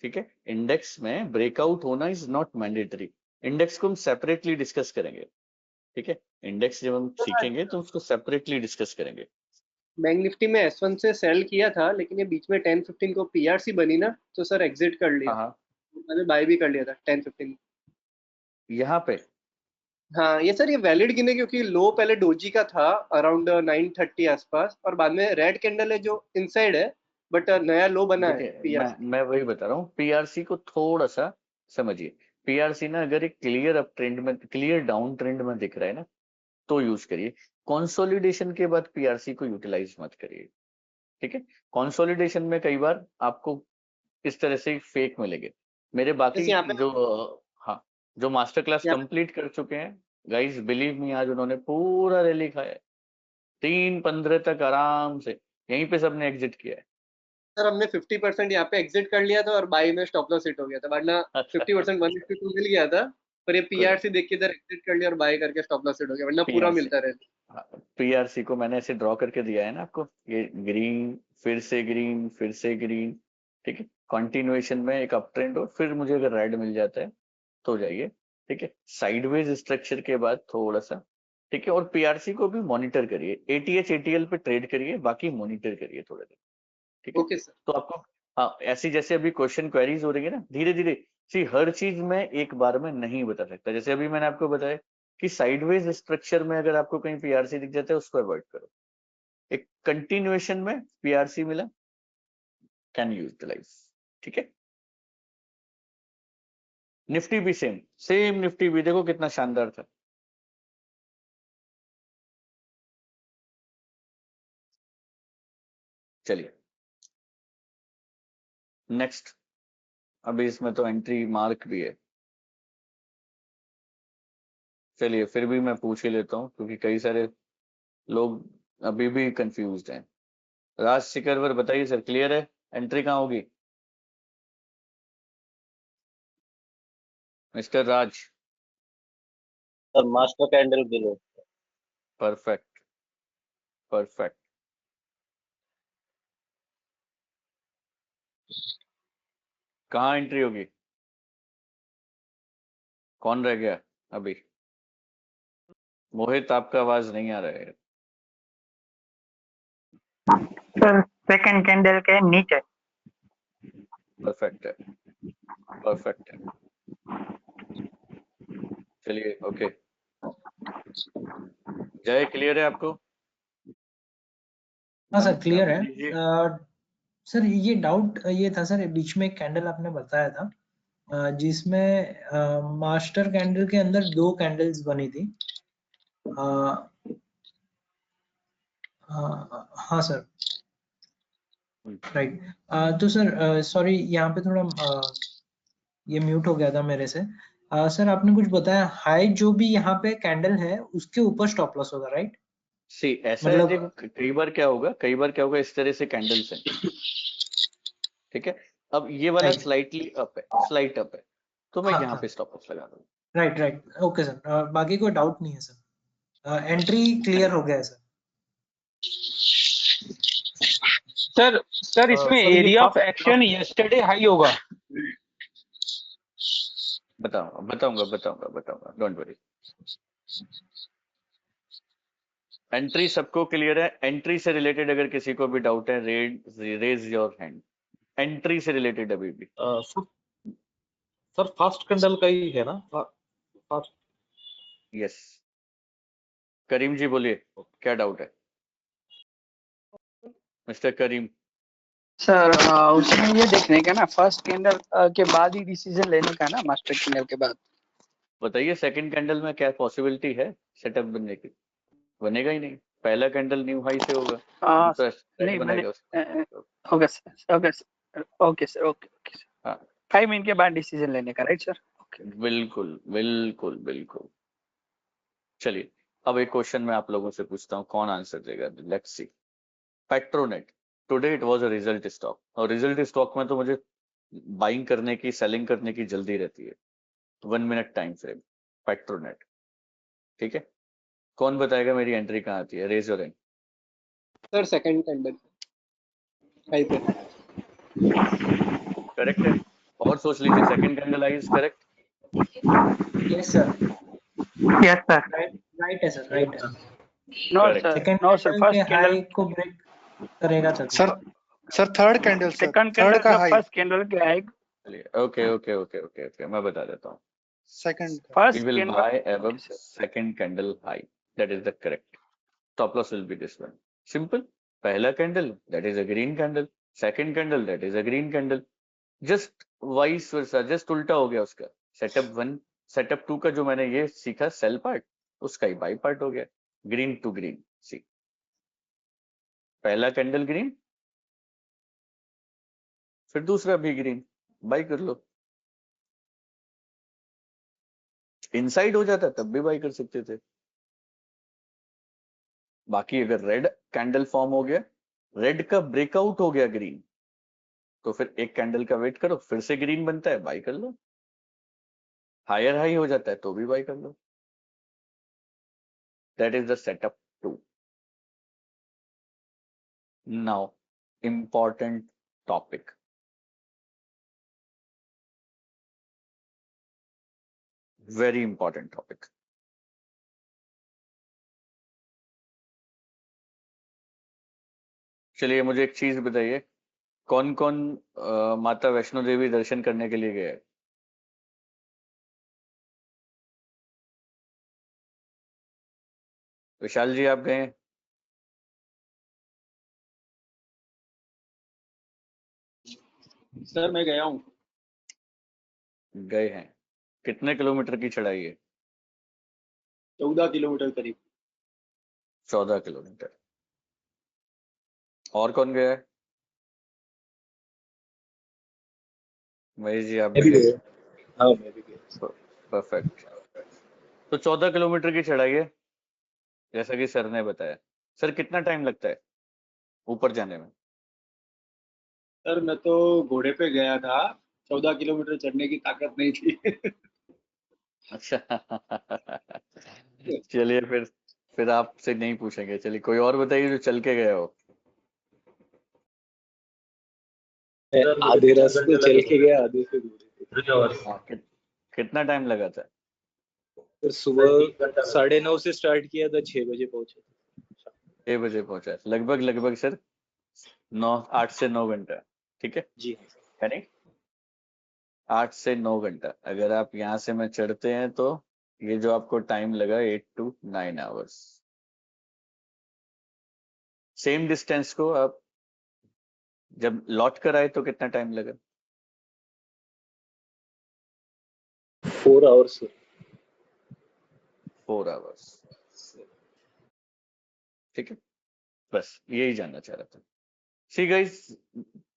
ठीक है? इंडेक्स में ब्रेकआउट होना इज नॉट मैंडेटरी। इंडेक्स को हम सेपरेटली डिस्कस करेंगे, ठीक है? इंडेक्स जब हम सीखेंगे तो उसको सेपरेटली डिस्कस करेंगे। बैंक निफ्टी में S1 से सेल किया था, लेकिन ये बीच में 10-15 को पीआरसी बनी ना, तो सर एग्जिट कर लिया। हाँ, मैंने बाय भी कर लिया था 10-15। यहाँ पे हाँ ये सर ये वैलिड गिने, क्योंकि लो पहले डोजी का था अराउंड 930 आसपास, और बाद में रेड कैंडल है जो इनसाइड है, बट नया लो बना है देखिए, पीआरसी। मैं वही बता रहा हूँ, पीआरसी को थोड़ा सा समझिए। पीआरसी ना अगर एक क्लियर अप ट्रेंड में, क्लियर डाउन ट्रेंड में दिख रहा है ना, तो यूज करिए। कंसोलिडेशन के बाद पीआरसी को यूटिलाइज मत करिए, ठीक है? कंसोलिडेशन में कई बार आपको इस तरह से फेक मिलेंगे। मेरे बाकी यहाँ पे जो हाँ, जो मास्टर क्लास यहाँ कंप्लीट कर चुके हैं गाइस, बिलीव मी, आज उन्होंने पूरा रैली खाया है, 3-15 तक आराम से, यहीं पे सबने एग्जिट किया है। सर हमने 50% यहाँ पे एग्जिट कर लिया था और बाई में स्टॉप लॉस हिट हो गया था, वरना 50% 152 मिल गया था, पर ये पीआरसी देख के इधर एग्जिट कर लिया और बाय करके स्टॉप लॉस हिट हो गया, वरना पूरा मिलता रहता। पीआरसी को मैंने ऐसे ड्रॉ करके दिया है ना आपको, ये ग्रीन, फिर से ग्रीन, फिर से ग्रीन, ठीक है? कंटिन्यूएशन में एक अप ट्रेंड हो, फिर मुझे अगर रेड मिल जाता है तो जाइए, ठीक है? साइडवेज स्ट्रक्चर के बाद थोड़ा सा, ठीक है? और पीआरसी को भी मॉनिटर करिए, एटीएच एटीएल पे ट्रेड करिए, बाकी मॉनिटर करिए थोड़ा देर, ठीक है? Okay sir. तो आपको हाँ, ऐसी जैसे अभी क्वेश्चन क्वेरीज हो रही है ना, धीरे धीरे सी, हर चीज मैं एक बार में नहीं बता सकता। जैसे अभी मैंने आपको बताया कि साइडवेज स्ट्रक्चर में अगर आपको कहीं पीआरसी दिख जाता है उसको अवॉइड करो। एक कंटिन्यूएशन में पीआरसी मिला, कैन यूटिलाइज, ठीक है? निफ्टी भी सेम निफ्टी भी देखो कितना शानदार था। चलिए नेक्स्ट, अभी इसमें तो एंट्री मार्क भी है। चलिए फिर भी मैं पूछ ही लेता हूँ, क्योंकि कई सारे लोग अभी भी कंफ्यूज्ड हैं। राज शिकरवर बताइए सर, क्लियर है? एंट्री कहाँ होगी mister Raj? Sir master candle below. Perfect, perfect. कहाँ एंट्री होगी? कौन रह गया अभी? मोहित, आपका आवाज नहीं आ रहा है। सर सेकंड कैंडल के नीचे। परफेक्ट है, परफेक्ट है। चलिए ओके, जय क्लियर है आपको? हाँ सर क्लियर है। लीजिए। सर ये डाउट ये था सर, बीच में एक कैंडल आपने बताया था जिसमें मास्टर कैंडल के अंदर 2 कैंडल्स बनी थी। हाँ सर, राइट। तो सर सॉरी, यहाँ पे थोड़ा ये म्यूट हो गया था मेरे से। सर आपने कुछ बताया, हाई जो भी यहाँ पे कैंडल है उसके ऊपर स्टॉप लॉस होगा, राइट? सी ऐसा है, मतलब देखो कई बार क्या होगा इस तरह से कैंडल्स हैं, ठीक है। अब ये वाला राइट, स्लाइटली अप है, स्लाइट अप है, तो मैं हाँ यहाँ हाँ, पे स्टॉप लॉस लगा दूंगा। Right right, okay sir. बाकी कोई डाउट नहीं है सर, एंट्री क्लियर हो गया है सर। सर इसमें सर ये area of fast action yesterday high होगा। बताऊंगा, डोंट वरी। एंट्री सबको क्लियर है? एंट्री से रिलेटेड अगर किसी को भी डाउट है, रेज योर हैंड। एंट्री से रिलेटेड अभी भी। सर फास्ट कैंडल का ही है ना? फास्ट। यस, करीम जी बोलिए, क्या डाउट है मिस्टर करीम? सर उसमें ये देखने का ना, फर्स्ट कैंडल के बाद ही डिसीजन लेने का ना, मास्टर कैंडल के बाद। बताइए सेकंड कैंडल में क्या पॉसिबिलिटी है सेटअप बनने की? बनेगा ही नहीं, पहला कैंडल न्यू हाई से होगा, दूसरा स्प्रेड नहीं बने। बनाएगा उसका। Okay sir, okay sir, okay sir, okay okay sir. हाँ 5 मिनट के बाद डिसीजन लेने का, राइट सर? ओके। बिल्कुल। चलिए अब एक क्वेश्चन मैं आप लोगों से पूछता हूँ, कौन आंसर देगा? Let's see. Petronet today it was a result stock, और रिजल्ट स्टॉक में तो मुझे बाइंग करने की, सेलिंग करने की जल्दी रहती है। 1 मिनट टाइम फ्रेम, पेट्रोनेट, ठीक है। कौन बताएगा मेरी एंट्री कहाँ आती है? Raise your hand. Sir second candle high पे। करेक्ट है, और सोच लीजिए, सेकंड कैंडल आई is correct. Yes sir, yes sir. Right right है सर, राइट है। No correct. Sir, second no sir, candle के फर्स्ट कैंडल, हाई को ब्रेक करेगा तभी। Sir third candle, sir second third candle का का हाई, फर्स्ट कैंडल के high, चलिए ओके, मैं बता देता हूँ। सेकंड का। We first will candle. buy above okay sir. second candle high. That is the correct. Stop loss will be this one. Simple. पहला candle, that is a green candle. Second candle, that is a green candle. Just vice versa, just उल्टा हो गया उसका। Setup 1, setup 2 का जो मैंने ये सीखा sell part, उसका ही buy part हो गया। Green to green. See. पहला candle green, फिर दूसरा भी green. Buy कर लो। इनसाइड हो जाता तब भी बाई कर सकते थे। बाकी अगर रेड कैंडल फॉर्म हो गया, रेड का ब्रेकआउट हो गया ग्रीन, तो फिर एक कैंडल का वेट करो, फिर से ग्रीन बनता है, बाई कर लो। हायर हाई हो जाता है तो भी बाई कर लो। That is the setup 2। Now important topic, very important topic. चलिए मुझे एक चीज बताइए, कौन कौन माता वैष्णो देवी दर्शन करने के लिए गए? विशाल जी आप गए? सर मैं गया हूँ। गए हैं। कितने किलोमीटर की चढ़ाई है? 14 किलोमीटर करीब। 14 किलोमीटर। और कौन गया है? महेश जी आप भी गए? हाँ मैं भी गया। परफेक्ट। तो 14 किलोमीटर की चढ़ाई है, जैसा कि सर ने बताया। सर कितना टाइम लगता है ऊपर जाने में? सर मैं तो घोड़े पे गया था, 14 किलोमीटर चढ़ने की ताकत नहीं थी। अच्छा चलिए फिर आपसे नहीं पूछेंगे। चलिए कोई और बताइए जो चल के गया हो। आधे रास्ते चल के गया, आधे से घोड़े पे। हाँ, कितना टाइम लगा था? फिर सुबह 9:30 से स्टार्ट किया था, 6 बजे पहुंचे। 6 बजे पहुंचा, लगभग सर 8 से 9 घंटा, ठीक है जी है नहीं? 8 से 9 घंटा। अगर आप यहाँ से मैं चढ़ते हैं तो ये जो आपको टाइम लगा 8 to 9 आवर्स। सेम डिस्टेंस को आप जब लौट कर आए तो कितना टाइम लगा? 4 hours sir. 4 आवर्स। ठीक है, बस यही जानना चाह रहा था। सी गाइस,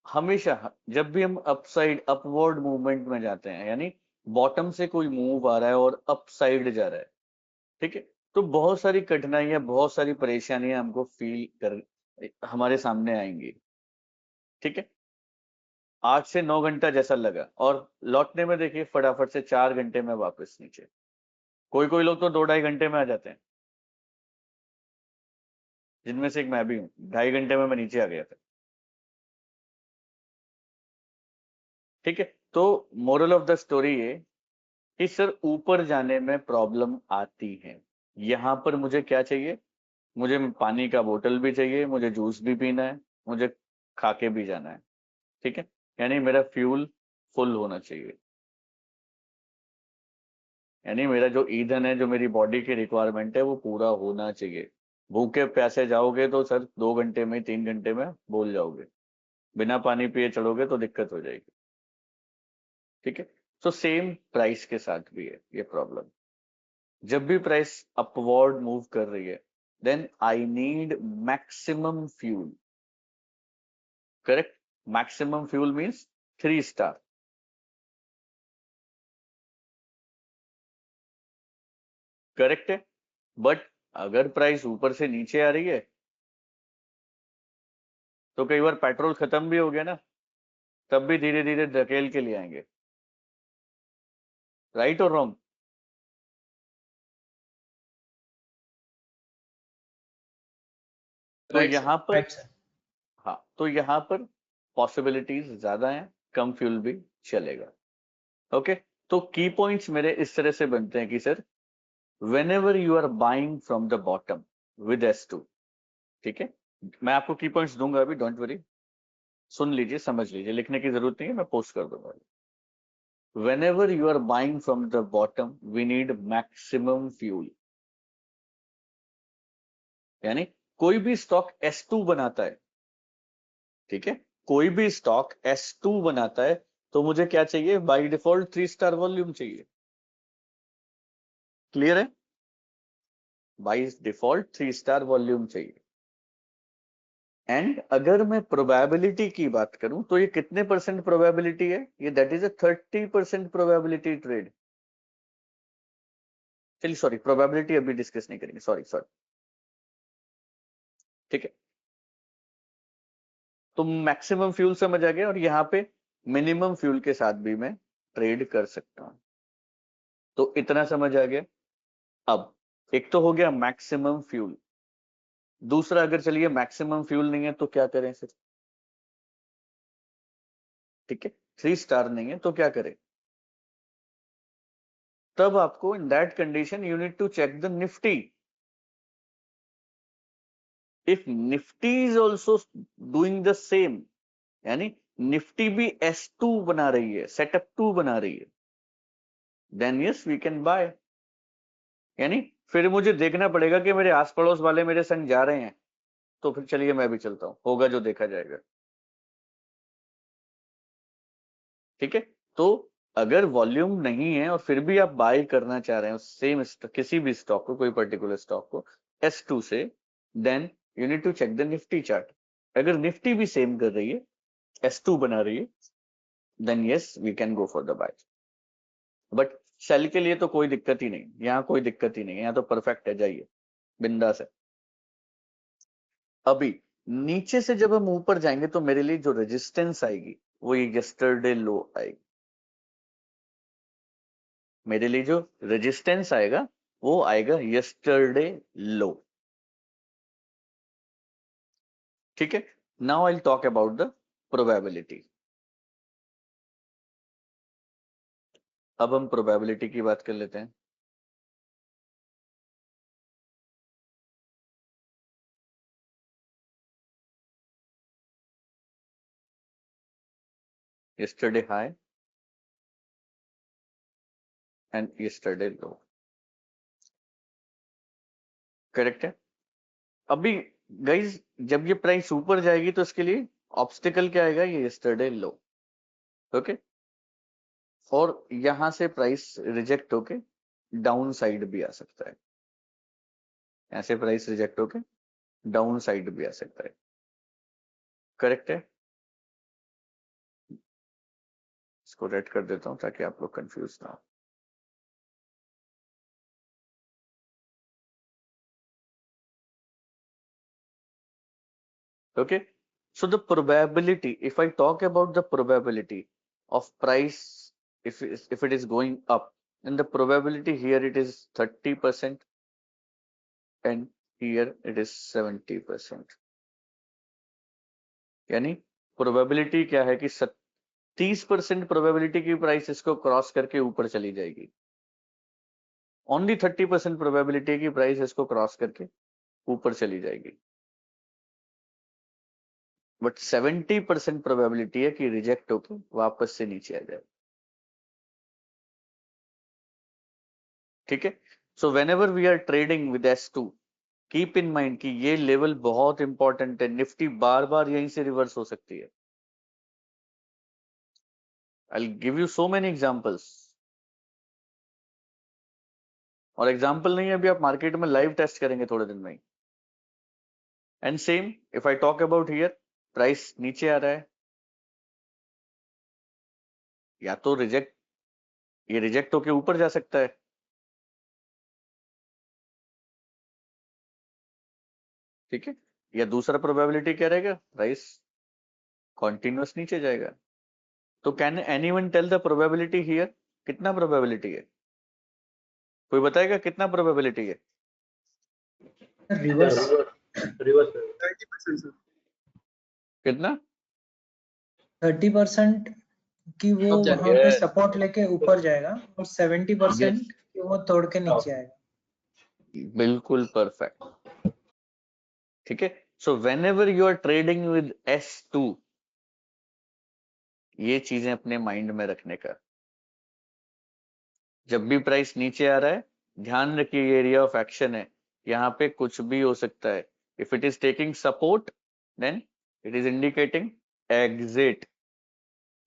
हमेशा जब भी हम अपसाइड अपवर्ड मूवमेंट में जाते हैं, यानी बॉटम से कोई मूव आ रहा है और अपसाइड जा रहा है, ठीक है, तो बहुत सारी कठिनाइयां, बहुत सारी परेशानियां हमको फील कर हमारे सामने आएंगी। ठीक है, 8 से 9 घंटा जैसा लगा और लौटने में देखिए फटाफट से 4 घंटे में वापस नीचे। कोई कोई लोग तो 2-2.5 घंटे में आ जाते हैं, जिनमें से एक मैं भी हूँ। 2.5 घंटे में मैं नीचे आ गया था। ठीक है, तो मोरल ऑफ द स्टोरी ये कि सर ऊपर जाने में प्रॉब्लम आती है। यहां पर मुझे क्या चाहिए? मुझे पानी का बोतल भी चाहिए, मुझे जूस भी पीना है, मुझे खा के भी जाना है। ठीक है, यानी मेरा फ्यूल फुल होना चाहिए, यानी मेरा जो ईंधन है, जो मेरी बॉडी की रिक्वायरमेंट है, वो पूरा होना चाहिए। भूखे प्यासे जाओगे तो सर 2 घंटे में 3 घंटे में बोल जाओगे, बिना पानी पिए चलोगे तो दिक्कत हो जाएगी। ठीक है, तो सेम प्राइस के साथ भी है ये प्रॉब्लम। जब भी प्राइस अपवर्ड मूव कर रही है, then I need maximum fuel. Correct, maximum fuel means 3 star. Correct है, बट अगर प्राइस ऊपर से नीचे आ रही है तो कई बार पेट्रोल खत्म भी हो गया ना, तब भी धीरे धीरे धकेल के ले आएंगे। राइट और रॉन्ग? तो Right, sir. यहाँ पर राइट सर। हाँ, तो यहाँ पर पॉसिबिलिटीज ज्यादा हैं, कम फ्यूल भी चलेगा। ओके, तो की पॉइंट्स मेरे इस तरह से बनते हैं कि sir whenever you are buying from the bottom with S2, ठीक है, मैं आपको की पॉइंट्स दूंगा अभी, डोंट वरी, सुन लीजिए, समझ लीजिए, लिखने की जरूरत नहीं है, मैं पोस्ट कर दूंगा। whenever you are buying from the bottom we need maximum fuel, यानी कोई भी स्टॉक S2 बनाता है, ठीक है, कोई भी स्टॉक S2 बनाता है तो मुझे क्या चाहिए? बाय डिफॉल्ट 3 स्टार वॉल्यूम चाहिए। क्लियर है? बाय डिफॉल्ट 3 स्टार वॉल्यूम चाहिए। एंड अगर मैं प्रोबेबिलिटी की बात करूं तो ये कितने परसेंट प्रोबेबिलिटी है? ये that is a 30% probability trade. चलिए सॉरी, प्रोबेबिलिटी अभी डिस्कस नहीं करेंगे, सॉरी सॉरी। ठीक है, तो मैक्सिमम फ्यूल समझ आ गया, और यहाँ पे मिनिमम फ्यूल के साथ भी मैं ट्रेड कर सकता हूं, तो इतना समझ आ गया। अब एक तो हो गया मैक्सिमम फ्यूल, दूसरा अगर चलिए मैक्सिमम फ्यूल नहीं है तो क्या करें सर? ठीक है, 3 स्टार नहीं है तो क्या करें? तब आपको in that condition you need to check the Nifty. If Nifty is also doing the same, यानी निफ्टी भी S2 बना रही है, सेटअप 2 बना रही है, then yes we can buy. यानी फिर मुझे देखना पड़ेगा कि मेरे आस पड़ोस वाले मेरे संग जा रहे हैं, तो फिर चलिए मैं भी चलता हूं, होगा जो देखा जाएगा। ठीक है, तो अगर वॉल्यूम नहीं है और फिर भी आप बाय करना चाह रहे हैं सेम किसी भी स्टॉक को, कोई पर्टिकुलर स्टॉक को S2 से, then you need to check the Nifty chart. अगर निफ्टी भी सेम कर रही है, S2 बना रही है, then yes we can go for the buy. But sell के लिए तो कोई दिक्कत ही नहीं, यहाँ कोई दिक्कत ही नहीं है, यहाँ तो परफेक्ट है, जाइए बिंदास है। अभी नीचे से जब हम ऊपर जाएंगे तो मेरे लिए जो रेजिस्टेंस आएगी वो ये यस्टरडे लो आएगी। मेरे लिए जो रेजिस्टेंस आएगा वो आएगा यस्टरडे लो। ठीक है, now I talk about the probability. अब हम प्रोबेबिलिटी की बात कर लेते हैं। yesterday high and yesterday low, correct है। अभी गाइज जब ये प्राइस ऊपर जाएगी तो इसके लिए ऑब्स्टिकल क्या आएगा, ये यस्टरडे लो, ओके, और यहां से प्राइस रिजेक्ट होके डाउन साइड भी आ सकता है, यहाँ से प्राइस रिजेक्ट होके डाउन साइड भी आ सकता है, करेक्ट है। इसको रेड कर देता हूं ताकि आप लोग कंफ्यूज ना हो। Okay, so the probability, if I talk about the probability of price, if it is going up, then the probability here it is 30% and here it is 70%. यानी probability क्या है कि 30% probability की प्राइस इसको cross करके ऊपर चली जाएगी, ओनली 30% probability की प्राइस इसको क्रॉस करके ऊपर चली जाएगी, बट 70% प्रोबेबिलिटी है कि रिजेक्ट होकर वापस से नीचे आ जाए, ठीक है। So whenever we are trading with S2, keep in mind कि ये लेवल बहुत इंपॉर्टेंट है, निफ्टी बार बार यहीं से रिवर्स हो सकती है। I will give you so many examples, और एग्जांपल नहीं है अभी, आप मार्केट में लाइव टेस्ट करेंगे थोड़े दिन में ही। And same if I talk about here, price नीचे आ रहा है, या तो ये रिजेक्ट होके ऊपर जा सकता है, ठीक है, या दूसरा प्रोबेबिलिटी क्या रहेगा, प्राइस कॉन्टिन्यूअस नीचे जाएगा। तो can anyone tell the probability here, कितना प्रोबेबिलिटी है, कोई बताएगा कितना प्रोबेबिलिटी है? Reverse reverse 30% sir. कितना? 30% कि वो अब जाएगा। वहां पे सपोर्ट लेके ऊपर जाएगा और 70% Yes. कि वो तोड़ के नीचे आएगा। बिल्कुल परफेक्ट, ठीक है। So whenever you are trading with S2, ये चीजें अपने माइंड में रखने का, जब भी प्राइस नीचे आ रहा है ध्यान रखिए ये एरिया ऑफ एक्शन है, यहाँ पे कुछ भी हो सकता है। If it is taking support then it is indicating exit,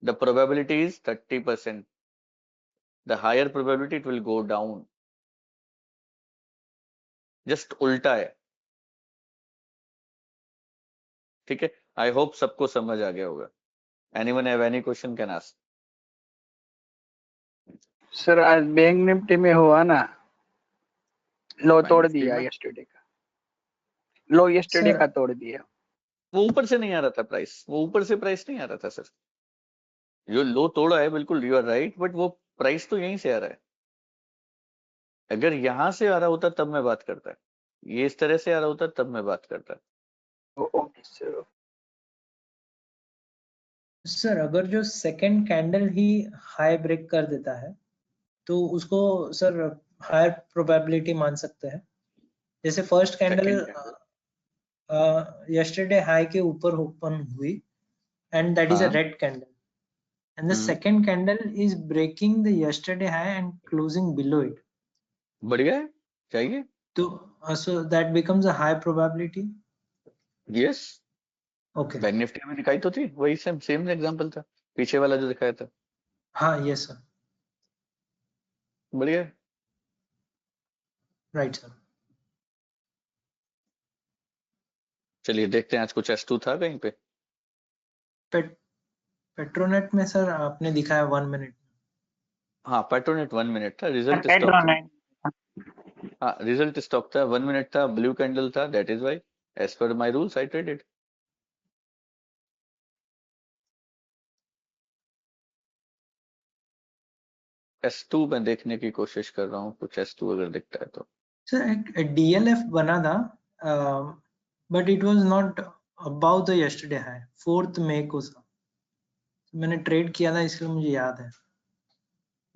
the probability is 30%, the higher probability it will go down, just उल्टा है, ठीक है। आई होप सबको समझ आ गया होगा। Anyone have any question can ask. Sir आज बैंक निफ्टी में हुआ ना, लो बैंक तोड़ निफ्टी दिया में यस्टरडे का, लो यस्टरडे सर का तोड़ दिया। वो ऊपर से नहीं आ रहा था प्राइस, वो ऊपर से प्राइस नहीं आ रहा था सर, जो लो तोड़ा है बिल्कुल यू आर राइट, बट वो प्राइस तो यहीं से आ रहा है। अगर यहां से आ रहा होता तब मैं बात करता, ये इस तरह से आ रहा होता तब मैं बात करता। Okay sir. सर अगर जो सेकंड कैंडल ही हाई ब्रेक कर देता है तो उसको सर हायर प्रोबेबिलिटी मान सकते हैं। जैसे फर्स्ट कैंडल यस्टरडे हाई के ऊपर ओपन हुई and that is a हाँ red candle, and the second candle is breaking the yesterday high and closing below it, बढ़िया है, चाहिए। so so that becomes a high probability. Yes, Okay, bank Nifty में दिखाई तो थी, वही सेम सेम एग्जांपल था पीछे वाला जो दिखाया था। हाँ yes sir, बढ़िया है। right sir. चलिए देखते हैं आज कुछ S2 था कहीं पे। पेट्रोनेट में सर आपने दिखाया 1 मिनट। हाँ पेट्रोनेट 1 मिनट था, रिजल्ट स्टॉक था। हाँ रिजल्ट स्टॉक था, 1 मिनट था, ब्लू कैंडल था, that is why as per my rules I traded. S2 में देखने की कोशिश कर रहा हूँ, कुछ S2 अगर दिखता है तो। सर एक DLF बना था but it was not about the yesterday high, 4 मई को था, मैंने ट्रेड किया था इसलिए मुझे याद है।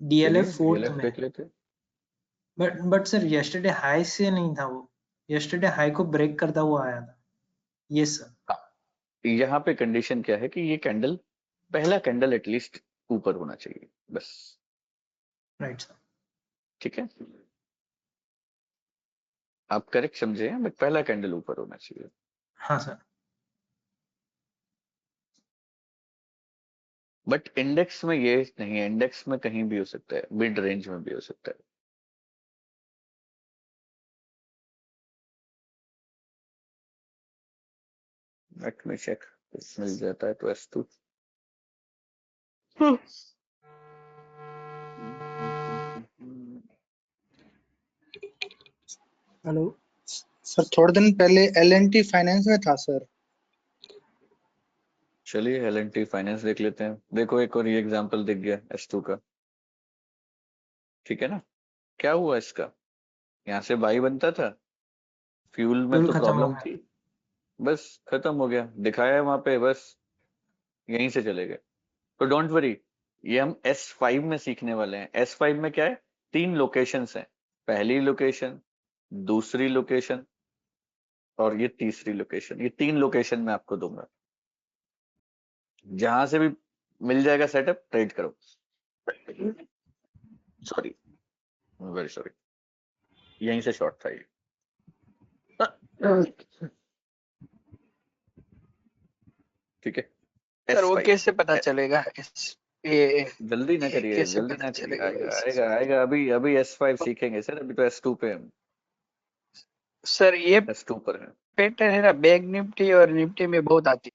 DLF 4 DLF में, देख लेते। बट सर यस्टरडे हाई से नहीं था, वो यस्टरडे हाई को ब्रेक करता हुआ आया था। Yes sir. यहाँ पे कंडीशन क्या है कि ये कैंडल, पहला कैंडल एटलीस्ट ऊपर होना चाहिए बस, राइट सर। ठीक है, आप करेक्ट समझे हैं, बट पहला कैंडल ऊपर होना चाहिए। हाँ सर। बट इंडेक्स में ये नहीं है, इंडेक्स में कहीं भी हो सकता है, मिड रेंज में भी हो सकता है। लेट मी चेक, मिल जाता है तो S2। हेलो सर, थोड़े दिन पहले L&T फाइनेंस में था सर। चलिए L&T फाइनेंस देख लेते हैं। देखो एक और ये एग्जांपल दिख गया S2 का, ठीक है ना। क्या हुआ इसका, यहाँ से बाई बनता था, फ्यूल में फ्यूल तो खत्म हो प्रॉब्लम गया। थी, बस खत्म हो गया, दिखाया है वहां पे, बस यहीं से चले गए। तो डोंट वरी, ये हम S5 में सीखने वाले हैं। S5 में क्या है, 3 लोकेशंस हैं, पहली लोकेशन, दूसरी लोकेशन और ये तीसरी लोकेशन। ये 3 लोकेशन मैं आपको दूंगा, जहां से भी मिल जाएगा सेटअप, ट्रेड करो। सॉरी, वेरी सॉरी, यहीं से शॉर्ट था ये। ठीक है, सर वो S5 कैसे पता चलेगा? ये जल्दी ना करिए, कैसे जल्दी पता ना करिए, चलेगा आएगा इस आएगा आएगा। अभी अभी S5 सीखेंगे सर, अभी तो S2 पे हम, सर ये S2 पर है। पैटर्न है ना, बैंक निफ्टी और निफ्टी में बहुत आती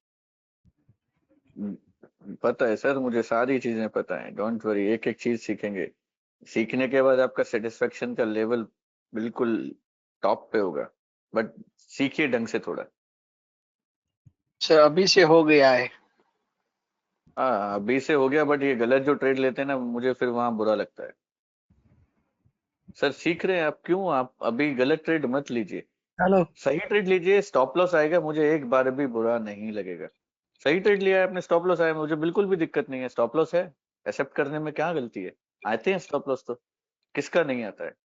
पता है सर, मुझे सारी चीजें पता है, डोंट वरी, एक एक चीज सीखेंगे। सीखने के बाद आपका सेटिस्फेक्शन का लेवल बिल्कुल टॉप पे होगा, बट सीखिए ढंग से थोड़ा। सर। अभी से हो गया है। हाँ अभी से हो गया, बट ये गलत जो ट्रेड लेते हैं ना, मुझे फिर वहां बुरा लगता है। सर सीख रहे हैं आप, क्यों आप अभी गलत ट्रेड मत लीजिए, हेलो सही ट्रेड लीजिए। स्टॉप लॉस आएगा, मुझे एक बार भी बुरा नहीं लगेगा। सही ट्रेड लिया है आपने, स्टॉप लॉस आया, मुझे बिल्कुल भी दिक्कत नहीं है। स्टॉप लॉस है, एक्सेप्ट करने में क्या गलती है, आते हैं स्टॉप लॉस तो, किसका नहीं आता है।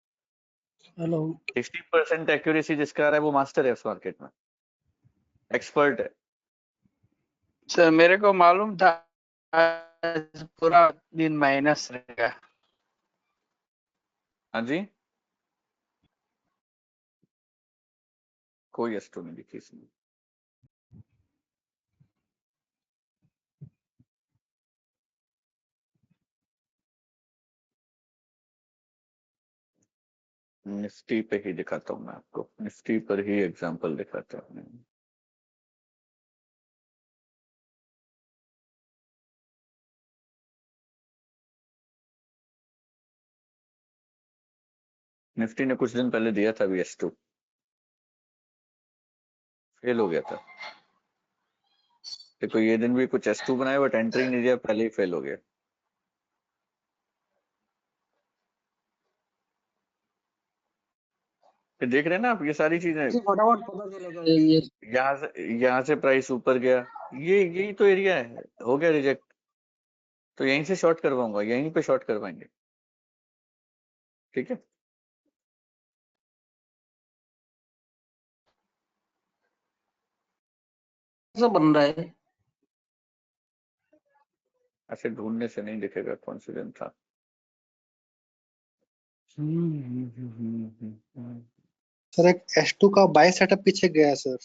हेलो 60% एक्यूरेसी जिसका आ रहा है वो मास्टर है उस मार्केट में, एक्सपर्ट है। सर मेरे को मालूम था आज पूरा दिन माइनस रहेगा। हाँ जी, कोई S2 नहीं दिखी इसमें। निफ्टी पे ही दिखाता हूँ मैं आपको, निफ्टी पर ही एग्जांपल दिखाता हूँ मैं। निफ्टी ने कुछ दिन पहले दिया था अभी S2, फेल हो गया था। देखो ये दिन भी कुछ S2 बनाया, बट एंट्री नहीं दिया, पहले ही फेल हो गया। ये देख रहे हैं ना आप, ये सारी चीजें, फटाफट पता चलेगा ये। यहाँ से प्राइस ऊपर गया, ये यही तो एरिया है, हो गया रिजेक्ट, तो यहीं से शॉर्ट करवाऊंगा, यहीं पे शॉर्ट करवाएंगे, ठीक है। कैसा बन रहा है? ऐसे ढूंढने से नहीं दिखेगा कौन सी दिन था। सर, एक S2 का बाय सेटअप पीछे गया है सर।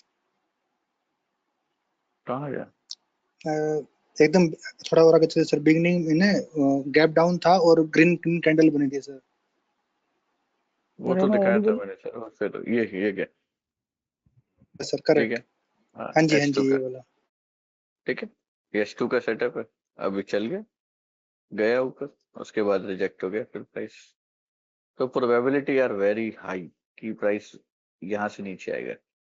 कहाँ गया? एकदम थोड़ा और आगे चले सर, बिगनिंग में ना गैप डाउन था और ग्रीन ग्रीन कैंडल बनी थी सर। वो तो दिखाया था मैंने सर, और फिर ये गया, सर ये करेक्ट। गया, हाँ हाँ जी S2 ये का, वाला। ठीक है। ये S2 का सेटअप है, अभी चल गया, गया ऊपर, उसके बाद रिजेक्ट हो गया फिर प्राइस। तो प्रोबेबिलिटी आर वेरी हाई कि प्राइस यहाँ से नीचे आएगा।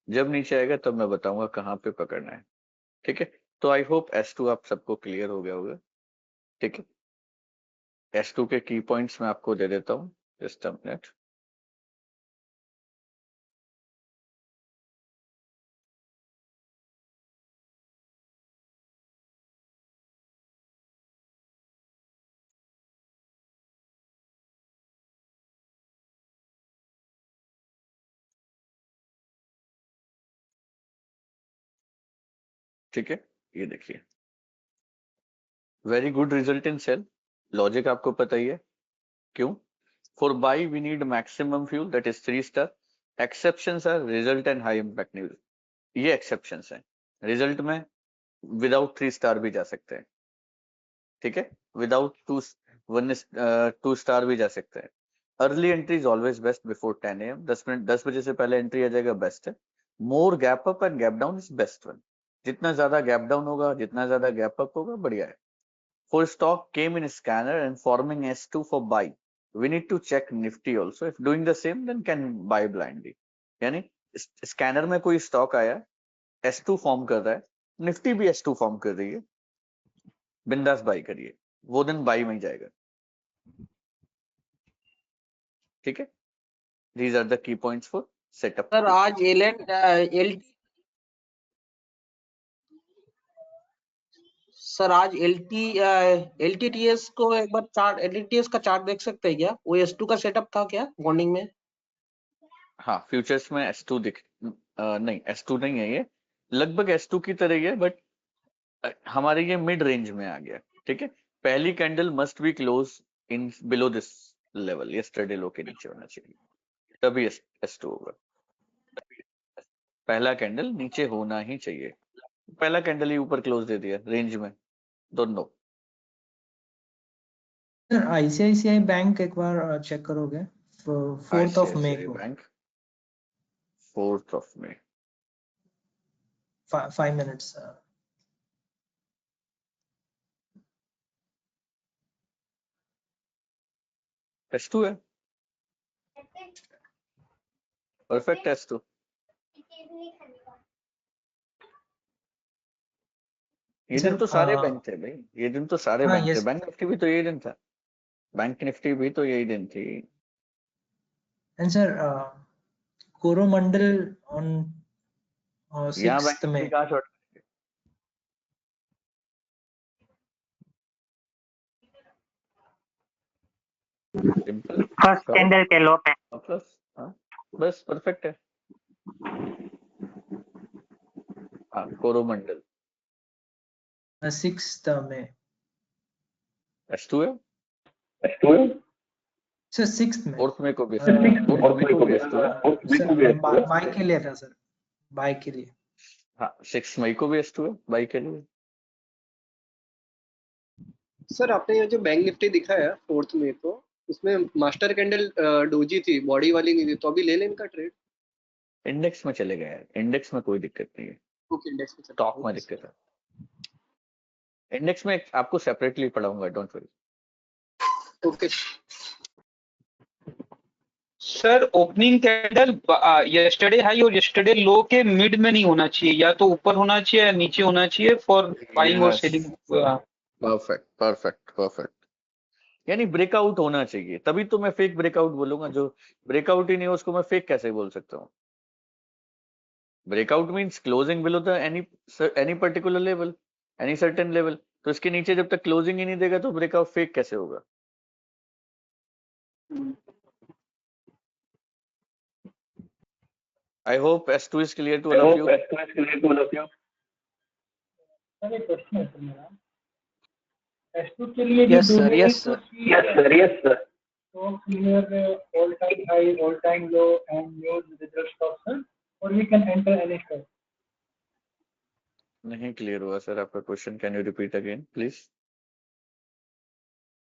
जब नीचे आएगा तब मैं बताऊंगा कहाँ पे पकड़ना है, ठीक है। तो आई होप S2 आप सबको क्लियर हो गया होगा, ठीक है। S2 के की पॉइंट्स मैं आपको दे देता हूँ, जस्ट अ मिनट। ठीक है, ये देखिए, very good result in sell. Logic आपको पता ही है क्यों। For buy we need maximum fuel, that is 3 star. Exceptions are result and high impact news, ये एक्सेप्शंस हैं। रिजल्ट में विदाउट 3 स्टार भी जा सकते हैं, ठीक है, विदाउट टू स्टार भी जा सकते हैं। Early entry is always best before 10 AM, 10 बजे से पहले एंट्री आ जाएगा बेस्ट है। More gap up and gap down is best one. जितना ज्यादा गैप डाउन होगा, जितना ज्यादा गैप अप होगा, बढ़िया है। For stock came in scanner and forming S2 for buy. We need to check Nifty also. If doing the same, then can buy blindly. यानी scanner में कोई स्टॉक आया, S2 फॉर्म कर रहा है, निफ्टी भी S2 फॉर्म कर रही है, बिंदास बाई करिए, वो दिन बाई में ही जाएगा। ठीक है, these are the key points for setup. Sir आज LTTS को एक बार चार्ट, LTTS का चार्ट देख सकते हैं क्या? वो S2 का सेटअप था क्या मॉर्निंग में? हाँ, फ्यूचर्स में S2 नहीं, S2 नहीं है, ये लगभग S2 की तरह ही है, बट हमारे ये मिड रेंज में आ गया। ठीक है, पहली candle must be close in below this level, yesterday low के नीचे होना चाहिए, तभी S2 होगा। पहला कैंडल नीचे होना ही चाहिए, पहला कैंडल ही ऊपर क्लोज दे दिया रेंज में, दोनों। ICICI बैंक एक बार चेक करोगे 4th of May को? Bank 4th of May, 5 minutes। S2 है, परफेक्ट S2। ये दिन तो सारे बैंक थे भाई, ये दिन तो सारे बैंक थे। बैंक निफ्टी भी तो यही दिन था, बैंक निफ्टी भी तो यही दिन थी। And sir Coromandel on 6th में कहाँ शॉर्ट? सिंपल, फर्स्ट कैंडल के लो पे प्लस, बस परफेक्ट है। हाँ, कोरोमंडल 6th में S2 है, सर 6th में 4th में को भी S2 है, बाय के लिए था सर, बाय के लिए। हाँ, 6 मई को भी S2 है, बाय के लिए। सर आपने ये जो बैंक निफ्टी दिखाया 4th में, तो उसमें मास्टर कैंडल डोजी थी, बॉडी वाली नहीं थी, तो अभी ले लें इनका ट्रेड? इंडेक्स में चले गए, इंडेक्स में कोई दिक्कत नहीं है। ओके, इंडेक्स में स्टॉक में दिक्कत है, इंडेक्स में आपको सेपरेटली पढ़ाऊंगा, don't worry. Okay sir opening candle yesterday high और यस्टरडे लो के मिड में नहीं होना चाहिए, या तो ऊपर होना चाहिए या नीचे होना चाहिए फॉर बाइंग और सेलिंग। परफेक्ट परफेक्ट परफेक्ट, यानी ब्रेकआउट होना चाहिए, तभी तो मैं फेक ब्रेकआउट बोलूंगा। जो ब्रेकआउट ही नहीं हो उसको मैं फेक कैसे बोल सकता हूँ? Breakout means closing below the any particular level, any certain level. तो इसके नीचे जब तक क्लोजिंग ही नहीं देगा तो ब्रेकआउट फेक कैसे होगा? I hope S2 is clear to all of you. Sir एक क्वेश्चन है सर मेरा, S2 के लिए Yes sir, yes sir. तो clear all time high, all time low and news result stocks sir, or we can enter any stock? नहीं clear हुआ sir आपका question, can you repeat again please?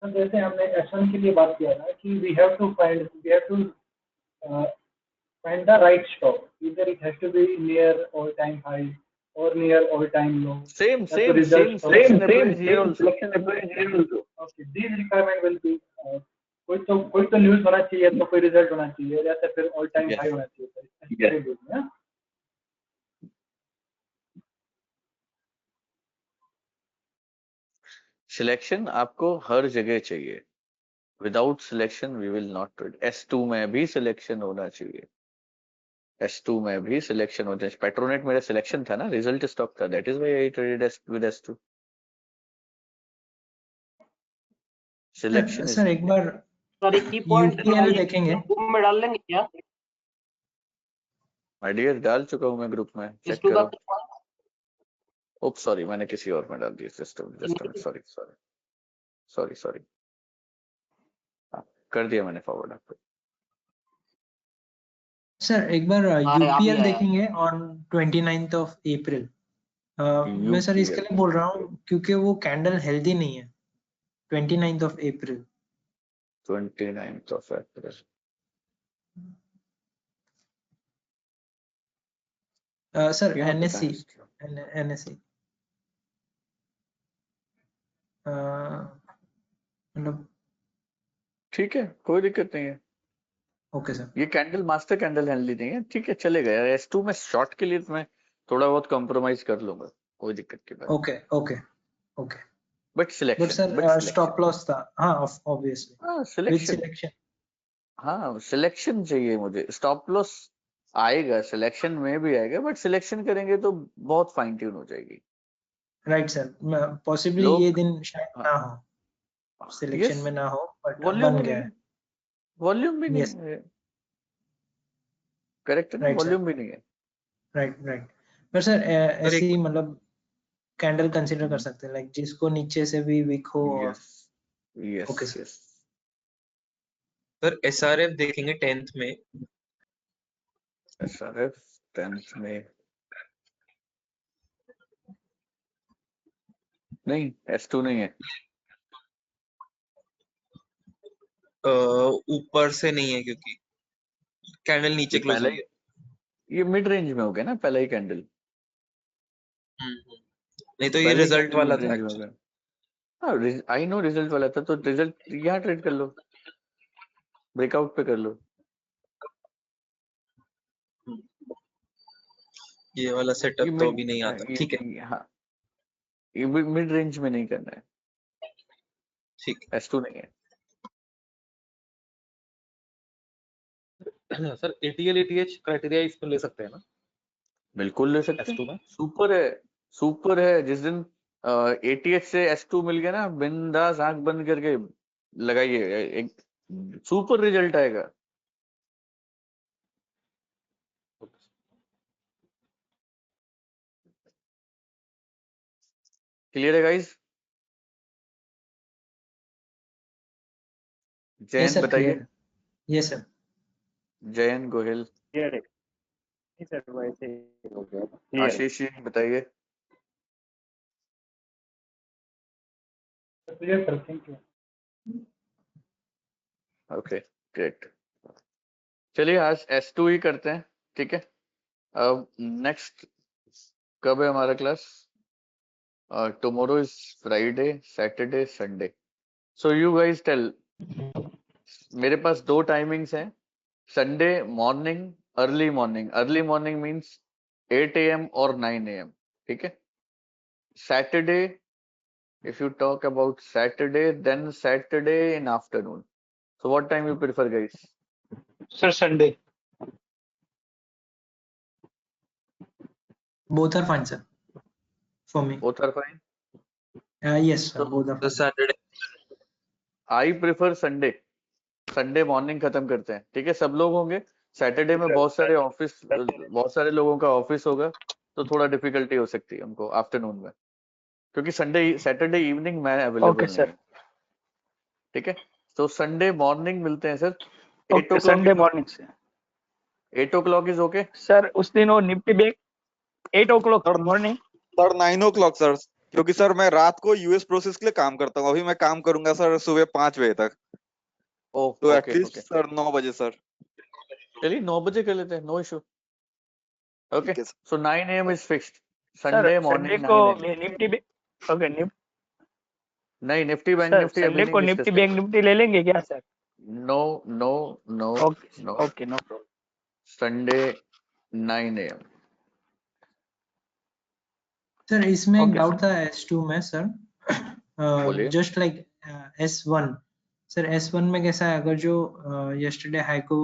Sir जैसे हमने S1 के लिए बात किया ना कि we have to find the right stock, either it has to be near all time high or near all time low. Same selection applies here also. Okay, these requirement will be कोई तो news होना चाहिए, तो कोई result होना चाहिए, या फिर ऑल टाइम हाई होना चाहिए। सिलेक्शन आपको हर जगह चाहिए, without selection we will not trade. S2 में भी सिलेक्शन होना चाहिए, S2 में भी सिलेक्शन होना चाहिए। पेट्रोनेट मेरा सिलेक्शन था ना, रिजल्ट स्टॉक था, that is why I traded with S2। Selection sir एक बार सॉरी की पॉइंट UPL देखेंगे, ग्रुप में डाल लेंगे क्या? माय डियर डाल चुका हूं मैं ग्रुप में, चेक S2 करो। का ओप सॉरी, मैंने किसी और में डाल दिया सिस्टम, जस्ट सॉरी कर दिया मैंने फॉरवर्ड आपको। सर एक बार UPL देखेंगे ऑन 29th of April। मैं सर इसके लिए बोल रहा हूँ क्योंकि वो कैंडल हेल्दी नहीं है, 29th of April. 29th of April. Sir, यहाँ पे NSE, कहाँ है? NSE. मतलब ठीक है, कोई दिक्कत नहीं है। Okay sir. ये कैंडल मास्टर कैंडल हैंडल नहीं है, ठीक है चलेगा यार। S2 में शॉर्ट के लिए तो मैं थोड़ा बहुत कॉम्प्रोमाइज कर लूंगा, कोई दिक्कत की बात। Okay okay okay. But but sir stop loss था। हाँ ऑब्वियसली विद सिलेक्शन, सिलेक्शन। हाँ सिलेक्शन चाहिए मुझे। स्टॉप लॉस आएगा, सिलेक्शन में भी आएगा, बट सिलेक्शन करेंगे तो बहुत फाइन ट्यून हो जाएगी। राइट सर, पॉसिबली लोग ये दिन शायद ना हो, सिलेक्शन यस, में ना हो, बट वॉल्यूम बन भी गया नहीं है। है, वॉल्यूम भी नहीं यस है, करेक्ट है ना, राइट सर, वॉल्यूम भी नहीं है। Right right. पर सर सर एक ऐसी मतलब कैंडल कंसीडर कर सकते हैं, लाइक जिसको नीचे से भी वीक हो और yes yes okay sir. Yes. Sir SRF देखेंगे 10th में। SRF 10th में नहीं, S2 नहीं है। ऊपर से नहीं है क्योंकि कैंडल ये नीचे क्लोज पहला हुई। ही, ये मिड रेंज में हो गया ना पहला ही कैंडल, नहीं तो ये पहले ही रिजल्ट कैंडल वाला मिड था रेंज में हो गया। हाँ आई नो रिजल्ट वाला था, तो रिजल्ट यहाँ ट्रेड कर लो, ब्रेकआउट पे कर लो। ये वाला ये सेटअप तो मिड, अभी नहीं आता। ठीक है हाँ ये मिड रेंज में नहीं करना है, ठीक S2 नहीं है। सर ATL ATH क्राइटेरिया इसमें ले सकते हैं ना? बिल्कुल ले सकते S2 हैं, में सुपर है, सुपर है। जिस दिन ATH से S2 मिल गया ना, बिंदास आंख बंद करके लगाइए, एक सुपर रिजल्ट आएगा। क्लियर है गाइस? यस जयंत सर, बताइए, clear. Yes sir. Jayant Gohil, clear है नहीं सर, वैसे ही हो गया, क्लियर है। आशीष जी बताइए। Clear sir, thank you. Okay great, चलिए आज S2 ही करते हैं, ठीक है। अब नेक्स्ट कब है हमारा class? Tomorrow is Friday, Saturday, Sunday. So you guys tell, मेरे पास दो टाइमिंग्स हैं, Sunday morning, early morning. Early morning means 8 AM और 9 AM, ठीक है। Saturday, if you talk about Saturday, then Saturday in afternoon. So what time you prefer, guys? Sir Sunday. Both are fine sir, for me. Both are fine. Yes sir, So both are तो fine. Saturday I prefer Sunday. Sunday morning खत्म करते हैं, ठीक है। सब लोग होंगे Saturday में, बहुत सारे ऑफिस, बहुत सारे लोगों का ऑफिस होगा, तो थोड़ा डिफिकल्टी हो सकती है उनको आफ्टरनून में, क्योंकि सैटरडे इवनिंग मैं अवेलेबल ओके नहीं सर, हूँ, ठीक है। तो संडे मॉर्निंग मिलते हैं sir. 8 okay o'clock Sunday is morning से। 8 o'clock is okay. सर उस दिन वो Nifty bank 8 o'clock sir morning. Sir 9 o'clock sir, क्योंकि सर मैं रात को यूएस प्रोसेस के लिए काम करता हूँ। अभी मैं काम करूंगा सर सुबह 5 बजे तक, ओ तो ओके एटलीस्ट ओके, सर 9 बजे सर। चलिए 9 बजे कर लेते हैं, नो इशू। ओके, ठीक है sir. So 9 AM is fixed. Sir Sunday Sunday morning को 9 AM। निफ्टी बैंक, ओके नहीं, निफ्टी बैंक सर निफ्टी अभी संडे नहीं को डिस्कस निफ्टी बैंक करेंगे। निफ्टी ले लेंगे क्या sir? No no no okay no, okay, no problem. Sunday 9 AM। Sir इसमें एक ओके डाउट था S2 में सर, बोलिए। Just like S1 sir, S1 में कैसा है, अगर जो यस्टरडे हाई को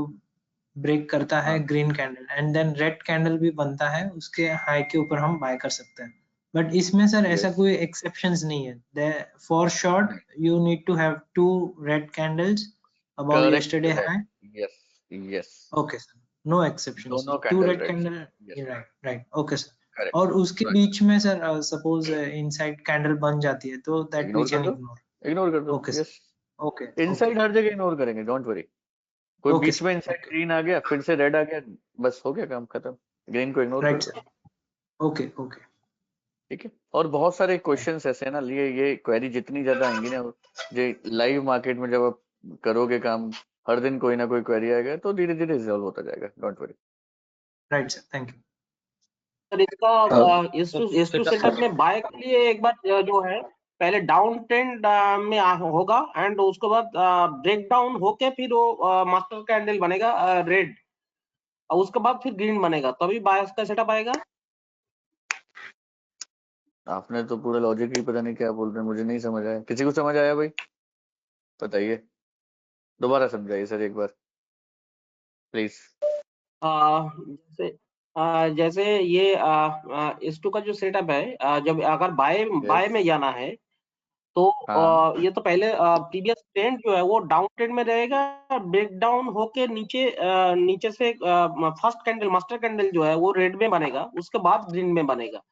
ब्रेक करता है हाँ green candle and then red candle भी बनता है उसके हाई के ऊपर, हम बाय कर सकते हैं। बट इसमें सर ऐसा यस, कोई एक्सेप्शंस नहीं है, for short you need to have 2 red candles above correct yesterday है, high. Yes yes, okay sir, no exceptions, दोनों 2 candle red red, candle. Yes right right, okay sir. Correct. और उसके बीच में sir suppose inside candle बन जाती है तो that we ignore कर कैन दो, इग्नोर। इग्नोर कर दो, okay yes. Sir, okay okay inside हर जगह इग्नोर करेंगे, डोंट वरी। कोई ओके बीच में सर, इनसाइड ओके ग्रीन आ गया, फिर से रेड आ गया, बस हो गया काम खत्म, ग्रीन को इग्नोर कर राइट दो। Sir, okay okay. ठीक है। और बहुत सारे क्वेश्चंस ऐसे हैं ना, ये क्वेरी जितनी ज्यादा आएंगी ना, जो लाइव मार्केट में जब आप करोगे काम, हर दिन कोई ना कोई क्वेरी आएगा, तो धीरे धीरे रिजॉल्व होता जाएगा, don't worry. Right sir, thank you. Sir इसका इस टू setup- सेटअप में बाय के लिए एक बार जो है पहले डाउन ट्रेंड में होगा एंड उसके बाद ब्रेक डाउन होके फिर वो मास्टर कैंडल बनेगा रेड, और उसके बाद फिर ग्रीन बनेगा, तभी बायस का सेटअप आएगा। आपने तो पूरा लॉजिक ही पता नहीं क्या बोल रहे हैं, मुझे नहीं समझ आया। किसी को समझ आया भाई? बताइए, दोबारा समझाइए सर एक बार प्लीज। जैसे ये इस टू का जो सेटअप है, जब अगर बाय में जाना है तो हाँ। ये तो पहले प्रीवियस ट्रेंड जो है वो डाउन ट्रेंड में रहेगा, ब्रेक डाउन होके नीचे से फर्स्ट कैंडल मास्टर कैंडल जो है वो रेड में बनेगा, उसके बाद ग्रीन में बनेगा,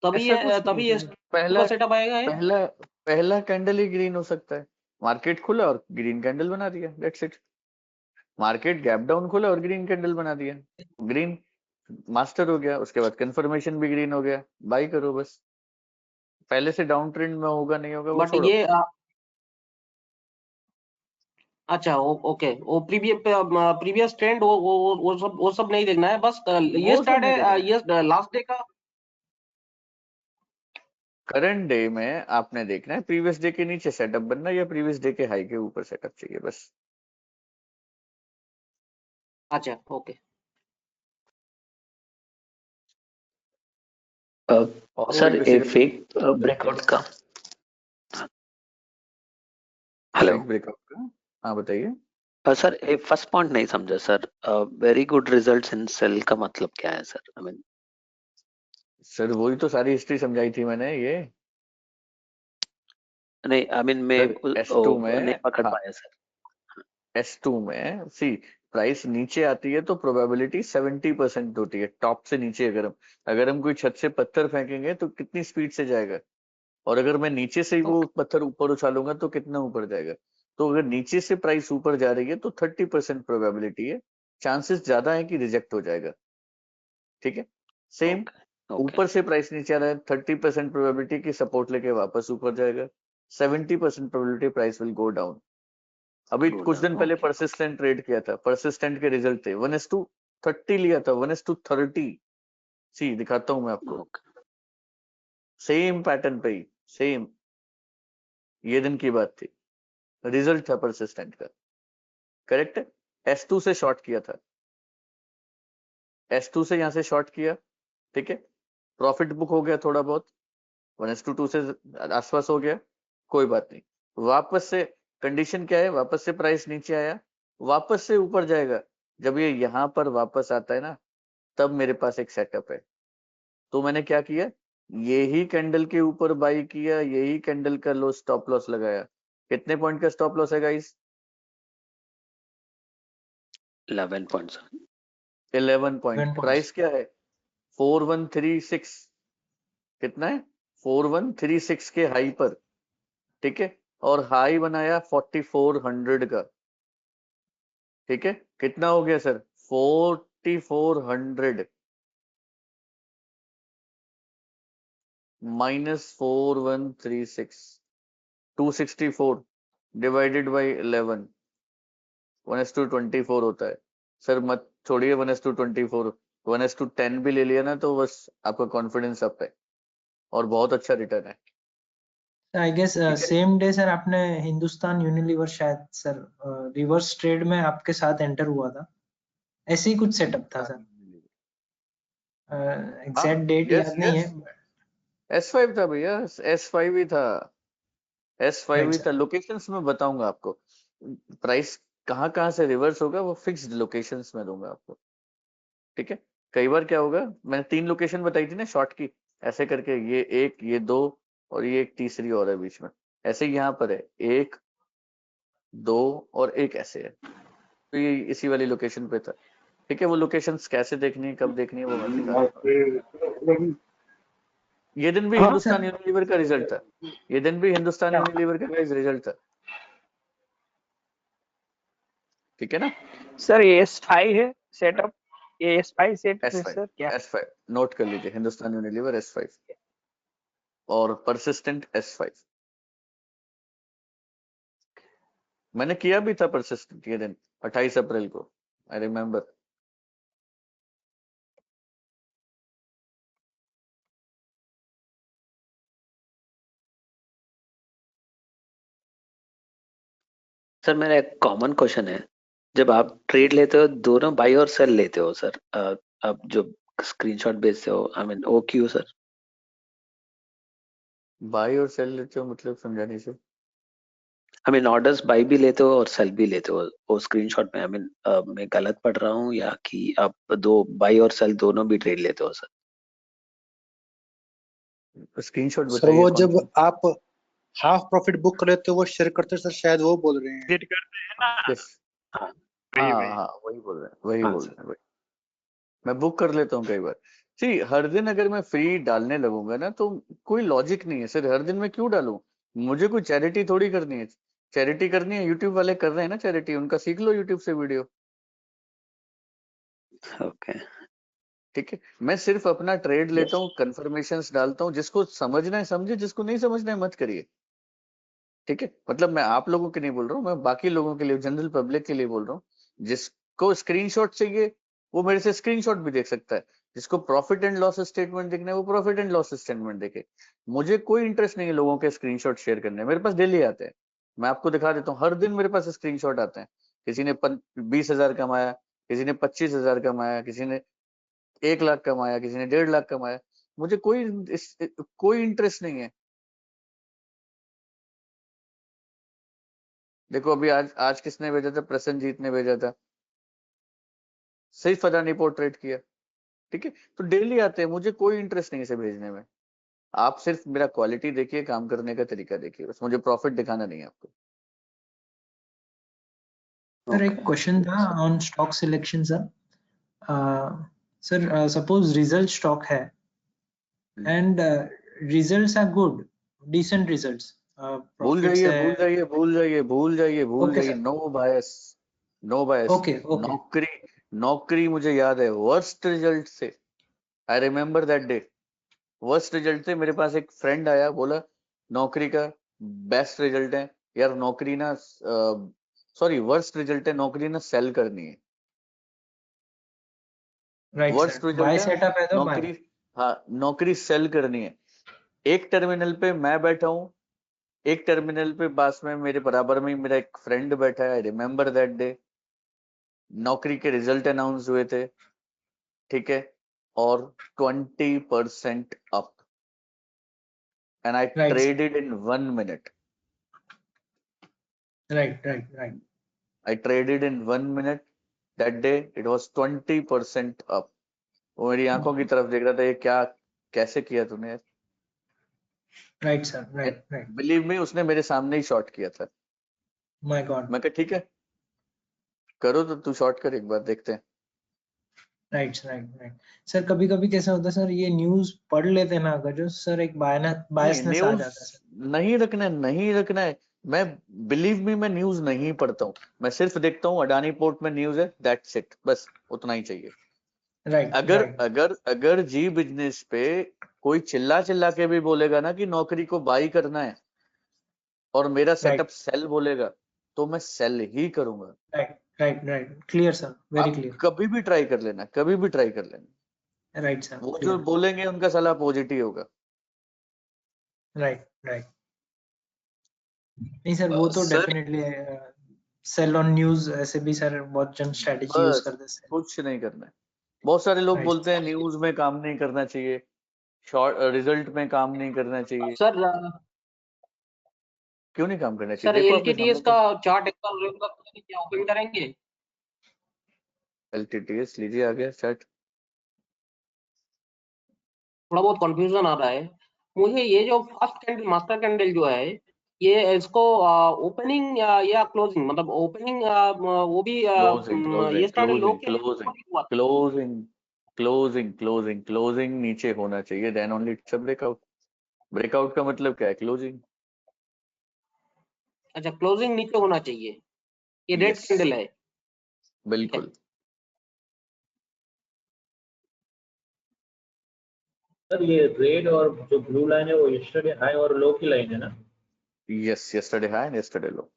ऐसा कुछ नहीं ये है, पहला सेटअप आएगा ये। पहला कैंडल ही ग्रीन हो सकता है। मार्केट खुला और ग्रीन कैंडल बना दिया, that's it. Market gap down खुला और ग्रीन कैंडल बना दिया, ग्रीन मास्टर हो गया, उसके बाद कंफर्मेशन भी ग्रीन हो गया, बाई करो बस। पहले से डाउन ट्रेंड में होगा नहीं होगा वो बट छोड़ो। ये अच्छा ओके, वो प्रीवियस ट्रेंड वो सब नहीं देखना है, बस ये वो सब स्टार्ट नहीं देखना है है। ये लास्ट डे का। करंट डे में आपने देखना है प्रीवियस डे के नीचे सेटअप बनना या प्रीवियस डे के हाई के ऊपर सेटअप चाहिए, बस। अच्छा ओके। और सर कोई किसी एक फेक ब्रेकआउट का, हेलो फेक ब्रेकआउट का, हाँ बताइए। सर एक फर्स्ट पॉइंट नहीं समझा sir, very good results in sell का मतलब क्या है सर? आई मीन सर वही तो सारी हिस्ट्री समझाई थी मैंने, ये नहीं, आई मीन मैं सर S2 नहीं में, पकड़ हाँ पाया सर। S2 में सी प्राइस नीचे आती है तो प्रोबेबिलिटी 70% होती है टॉप से नीचे। अगर हम कोई छत से पत्थर फेंकेंगे तो कितनी स्पीड से जाएगा, और अगर मैं नीचे से ही वो पत्थर ऊपर उछालूंगा तो कितना ऊपर जाएगा। तो अगर नीचे से प्राइस ऊपर जा रही है तो 30% प्रोबेबिलिटी है, चांसेस ज्यादा है कि रिजेक्ट हो जाएगा, ठीक है। सेम ओके ऊपर से प्राइस नीचे आ रहा है, 30% प्रोबेबिलिटी की सपोर्ट लेके वापस ऊपर जाएगा, 70% probability price will go down. अभी गुड कुछ दिन पहले ओके परसिस्टेंट ट्रेड किया था, परसिस्टेंट के रिजल्ट थे 1:30 लिया था, 1:30। सी दिखाता हूं मैं आपको, ओके सेम पैटर्न पे ही, सेम ये दिन की बात थी, रिजल्ट था परसिस्टेंट का, करेक्ट है। S2 से शॉर्ट किया था, S2 से यहां से शॉर्ट किया, ठीक है। प्रॉफिट बुक हो गया थोड़ा बहुत, 1:2 से आसपास हो गया, कोई बात नहीं। वापस से कंडीशन क्या है, वापस से प्राइस नीचे आया, वापस से ऊपर जाएगा। जब ये यहां पर वापस आता है ना, तब मेरे पास एक सेटअप है। तो मैंने क्या किया, यही कैंडल के ऊपर बाई किया, यही कैंडल का लो स्टॉप लॉस लगाया। कितने पॉइंट का स्टॉप लॉस है गाइस? 11.7 11 पॉइंट। 11 प्राइस क्या है? 4136। कितना है? 4136 के हाई पर, ठीक है। और हाई बनाया 4400 का, ठीक है। कितना हो गया सर? 4400 माइनस 4136, 264 डिवाइडेड बाई 11, 1:24 होता है। सर मत छोड़िए 1:24, 1:10 भी ले लिया ना तो बस आपका कॉन्फिडेंस अप है और बहुत अच्छा रिटर्न है, आई गेस ठीक है। सेम डे सर आपने हिंदुस्तान यूनिलीवर शायद सर रिवर्स ट्रेड में आपके साथ एंटर हुआ था, ऐसे ही कुछ सेटअप था सर, हाँ एग्जैक्ट डेट यस याद नहीं है। S5 था भैया, S5 ही था, S5 राइट ही था। सर, लोकेशंस में बताऊंगा आपको, प्राइस कहाँ से रिवर्स होगा वो फिक्स्ड लोकेशंस में दूंगा आपको, ठीक है। कई बार क्या होगा, मैंने 3 लोकेशन बताई थी ना शॉर्ट की, ऐसे करके ये एक, ये 2 और ये एक तीसरी और है बीच में। ऐसे ही यहाँ पर है 1 2 और एक ऐसे है, तो ये इसी वाली लोकेशन पे था, ठीक है। वो लोकेशंस कैसे देखनी है, कब देखनी है, वो मैं दिखा दूंगा। ये दिन भी हाँ हिंदुस्तान सर, यूनिलीवर का रिजल्ट था, ये दिन भी हिंदुस्तान यूनिलीवर का रिजल्ट था, ठीक है ना। सर ये S5 है सेटअप, ये S5 सेट है S5 सर क्या? S5 नोट कर लीजिए, हिंदुस्तान यूनिलीवर S5। और परसिस्टेंट S5। मैंने किया भी था परसिस्टेंट ये दिन 28 अप्रैल को, आई रिमेम्बर। सर मेरा एक कॉमन क्वेश्चन है, जब आप ट्रेड लेते हो दोनों बाई और सेल लेते हो सर, आप जो स्क्रीनशॉट भेजते हो, आई मीन वो क्यों सर? बाई और सेल लेते हो मतलब समझा नहीं sir. I mean orders by भी लेते हो और सेल भी लेते हो वो स्क्रीनशॉट में, आई मीन मैं गलत पढ़ रहा हूँ या कि आप दो बाई और सेल दोनों भी ट्रेड लेते हो सर? स्क्रीनशॉट सर बताइए वो कौन जब सा। आप हाफ प्रॉफिट बुक कर लेते हो वो शेयर करते हो सर, शायद वो बोल रहे हैं। एग्जिट करते हैं ना, किस? हाँ वही हाँ वही। हाँ वही बोल रहे हैं, वही हाँ बोल सर। रहे हैं वही। मैं बुक कर लेता हूँ कई बार। सी हर दिन अगर मैं फ्री डालने लगूंगा ना तो कोई लॉजिक नहीं है सर, हर दिन मैं क्यों डालूं? मुझे कोई चैरिटी थोड़ी करनी है। चैरिटी करनी है, यूट्यूब वाले कर रहे हैं ना चैरिटी, उनका सीख लो यूट्यूब से वीडियो। ओके ठीक है, मैं सिर्फ अपना ट्रेड लेता हूँ, कंफर्मेशंस डालता हूँ, जिसको समझना है समझे, जिसको नहीं समझना है मत करिए। ठीक है, मतलब मैं आप लोगों के नहीं बोल रहा हूँ, मैं बाकी लोगों के लिए, जनरल पब्लिक के लिए बोल रहा हूँ। जिसको स्क्रीनशॉट चाहिए वो मेरे से स्क्रीनशॉट भी देख सकता है, जिसको प्रॉफिट एंड लॉस स्टेटमेंट देखना है वो प्रॉफिट एंड लॉस स्टेटमेंट देखे। मुझे कोई इंटरेस्ट नहीं है लोगों के स्क्रीनशॉट शेयर करने, मेरे पास डेली आते हैं, मैं आपको दिखा देता हूँ, हर दिन मेरे पास स्क्रीनशॉट आते हैं। किसी ने 20,000 कमाया, किसी ने 25,000 कमाया, किसी ने 1 लाख कमाया, किसी ने 1.5 लाख कमाया। मुझे कोई इंटरेस्ट नहीं है। देखो अभी आज आज किसने भेजा था, प्रसन्नजीत ने भेजा था, सिर्फ अदानी पोर्ट्रेट किया। ठीक है, तो डेली आते हैं, मुझे कोई इंटरेस्ट नहीं है इसे भेजने में। आप सिर्फ मेरा क्वालिटी देखिए, काम करने का तरीका देखिए, बस मुझे प्रॉफिट दिखाना नहीं है आपको। सर एक क्वेश्चन था on stock selection sir. Sir suppose result stock है and results are good, decent results, भूल प्रॉफिट्स जाइए है। भूल जाइए भूल जाइए भूल जाइए भूल ओके जाइए, सर, नो बायस, नो बायस। ओके ओके नौकरी, नौकरी मुझे याद है वर्स्ट रिजल्ट से, I remember that day. Worst result थे, मेरे पास एक फ्रेंड आया, बोला नौकरी का बेस्ट रिजल्ट है यार, नौकरी ना सॉरी वर्स्ट रिजल्ट है, नौकरी ना सेल करनी है। Right worst sir, result by है सेटअप है तो बाय। नौकरी, हाँ नौकरी सेल करनी है। एक टर्मिनल पे मैं बैठा हूँ, एक टर्मिनल पे पास में मेरे बराबर में ही मेरा एक फ्रेंड बैठा है, आई रिमेम्बर दैट डे। नौकरी के रिजल्ट अनाउंस हुए थे, ठीक है, और 20% up, and I right sir, traded in 1 minute. Right right right. I traded in 1 minute. That day it was 20% up. वो मेरी आंखों की तरफ देख रहा था, ये क्या कैसे किया तूने? Right sir, right right. Believe me, उसने मेरे सामने ही शॉर्ट किया था। My God. मैं कहा ठीक है करो, तो तू शॉर्ट कर एक बार, देखते हैं। Right right right. सर कभी कभी कैसा होता है सर, ये न्यूज़ पढ़ लेते हैं ना अगर, जो सर एक नहीं बायसनेस आ न्यूज जाता है सर। नहीं रखना है, नहीं रखना है। मैं बिलीव मी, मैं न्यूज नहीं पढ़ता हूँ, मैं सिर्फ देखता हूँ अडानी पोर्ट में न्यूज है, दैट्स इट, बस उतना ही चाहिए। राइट अगर राइट अगर अगर जी बिजनेस पे कोई चिल्ला चिल्ला के भी बोलेगा ना कि नौकरी को बाई करना है और मेरा सेटअप राइट सेल बोलेगा, तो मैं सेल ही करूंगा। Right right right. Clear sir, very आप क्लियर। कभी भी ट्राई कर लेना, कभी भी ट्राई कर लेना, राइट सर, वो जो क्लियर। बोलेंगे उनका सलाह पॉजिटिव होगा। Right right. नहीं सर, वो तो sir definitely sell on news, ऐसे भी सर बहुत जन स्ट्रेटजी यूज बस करते हैं। कुछ नहीं करना है। बहुत सारे लोग राइट बोलते हैं न्यूज में काम नहीं करना चाहिए, शॉर्ट रिजल्ट में काम नहीं करना चाहिए। सर क्यों नहीं काम करना चाहिए? सर देखो अपने एलटीटीएस सामने का तो चार्ट एक बार क्या ओपन करेंगे? LTTS लीजिए, आ गया चार्ट। थोड़ा बहुत कंफ्यूजन आ रहा है मुझे, ये जो फर्स्ट कैंडल मास्टर कैंडल जो है, ये इसको ओपनिंग या क्लोजिंग, मतलब ओपनिंग वो भी क्लोजिंग ये क्लोजिंग स्टार्ट लो क्लोजिंग के लिए क्लोजिंग ऊपर ही हुआ था। क्लोजिंग क्लोजिंग क्लोजिंग क्लोजिंग नीचे होना चाहिए, then only it's a breakout. Breakout का मतलब क्या है? क्लोजिंग। अच्छा, क्लोजिंग नीचे होना चाहिए, ये रेड यस कैंडल है, ठीक है। बिल्कुल। सर ये रेड और जो ब्लू लाइन है वो यस्टरडे हाई और लो की लाइन है ना? Yes, yesterday high and yesterday low.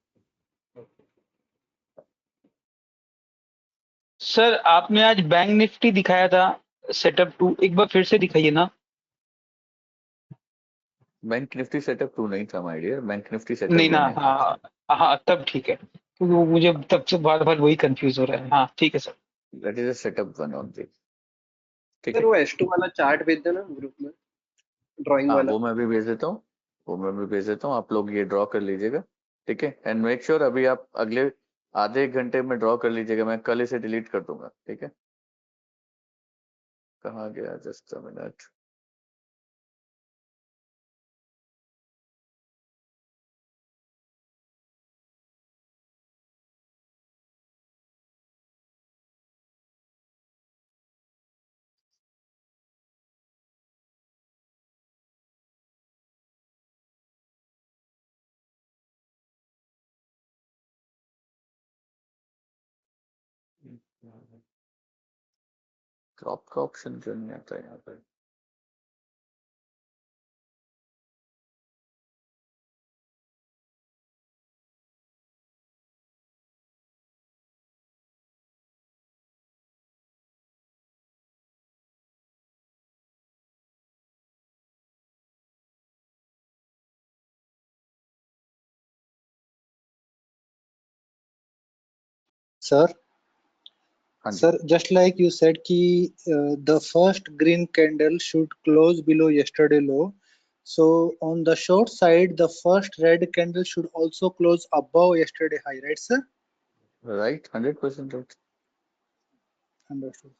Sir आपने आज बैंक निफ्टी दिखाया था सेटअप 2, एक बार फिर से दिखाइए ना। बैंक निफ्टी सेटअप 2 नहीं था my dear, bank Nifty setup नहीं ना, 1 है। हाँ हाँ तब ठीक है, क्योंकि वो मुझे तब से बार बार वही कंफ्यूज हो रहा है। हाँ ठीक है sir. That is a setup 1 only. ठीक सर है, वो S2 वाला चार्ट भेज देना ग्रुप में, ड्राइंग हाँ वाला। वो मैं भी भेज देता हूँ, वो मैं भी भेज देता हूँ, आप लोग ये ड्रॉ कर लीजिएगा। ठीक है, एंड मेक श्योर अभी आप अगले आधे एक घंटे में ड्रॉ कर लीजिएगा, मैं कल इसे डिलीट कर दूंगा। ठीक है, कहाँ गया, जस्ट अ मिनट। क्रॉप का ऑप्शन क्यों नहीं आता यहाँ पर? Sir, हाँ जी, sir, just like you said कि the first green candle should close below yesterday low. So on the short side, the first red candle should also close above yesterday high, right, sir? Right, 100% right. Understood.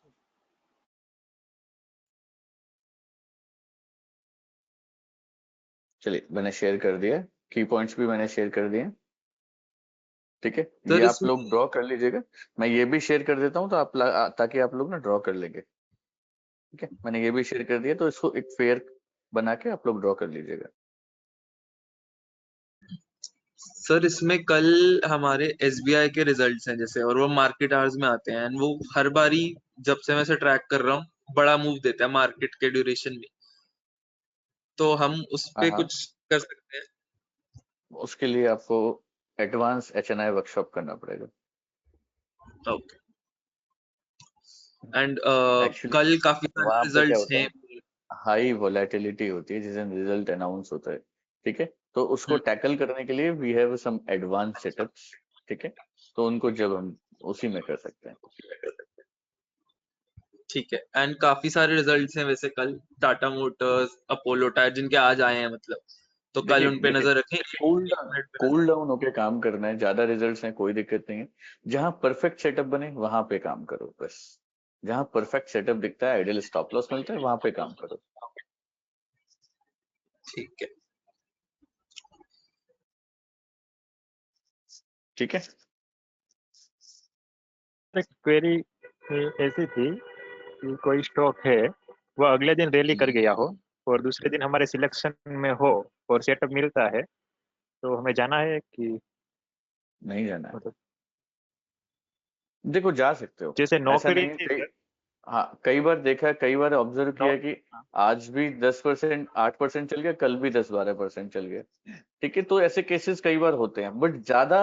चलिए, मैंने share कर दिया, की points भी मैंने share कर दिए। ठीक है, सर ये आप इसमें लोग ड्रॉ कर लीजिएगा, मैं ये भी शेयर कर देता हूँ तो ताकि आप लोग ना ड्रॉ कर लेंगे। ठीक है, मैंने ये भी शेयर कर दिया, तो इसको एक फेयर बना के आप लोग ड्रॉ कर लीजिएगा। सर इसमें कल हमारे SBI के रिजल्ट्स हैं जैसे, और वो मार्केट आवर्स में आते हैं, एंड वो हर बारी जब से मैं इसे ट्रैक कर रहा हूँ बड़ा मूव देता है मार्केट के ड्यूरेशन में, तो हम उस हाँ पे हाँ, कुछ कर सकते हैं? उसके लिए आपको एडवांस HNI वर्कशॉप करना पड़ेगा। ओके। एंड एक्चुअली कल काफी सारे वहां पे क्या रिजल्ट्स होता हैं। है, हाई वोलेटिलिटी होती है जिस दिन रिजल्ट अनाउंस होता है। ठीक है, तो उसको टैकल करने के लिए we have some advance setups. ठीक है, तो उनको जब हम उसी में कर सकते हैं। ठीक है, एंड काफी सारे रिजल्ट्स हैं वैसे कल, टाटा मोटर्स, अपोलो टायर जिनके आज आए हैं मतलब, तो कल देखिए उन पे देखिए, नजर रखें। कूल डाउन होके काम करना है, ज्यादा रिजल्ट्स हैं कोई दिक्कत नहीं है। जहां परफेक्ट सेटअप बने वहां पे काम करो बस, जहां परफेक्ट सेटअप दिखता है, आइडियल स्टॉप लॉस मिलता है, वहां पे काम करो। ठीक है। ठीक है, एक क्वेरी ऐसी थी कि कोई स्टॉक है वो अगले दिन रैली कर गया हो और दूसरे दिन हमारे सिलेक्शन में हो और सेटअप मिलता है, तो हमें जाना है कि नहीं जाना है। मतलब देखो जा सकते हो, जैसे ऐसा नौकरी नहीं है। थी कई सर, हाँ, कई बार देखा है, कई बार ऑब्जर्व नौ, किया है कि आज भी 10%, 8% चल गया, कल भी 10-12% चल गया। ठीक है, तो ऐसे केसेस कई बार होते हैं, बट ज्यादा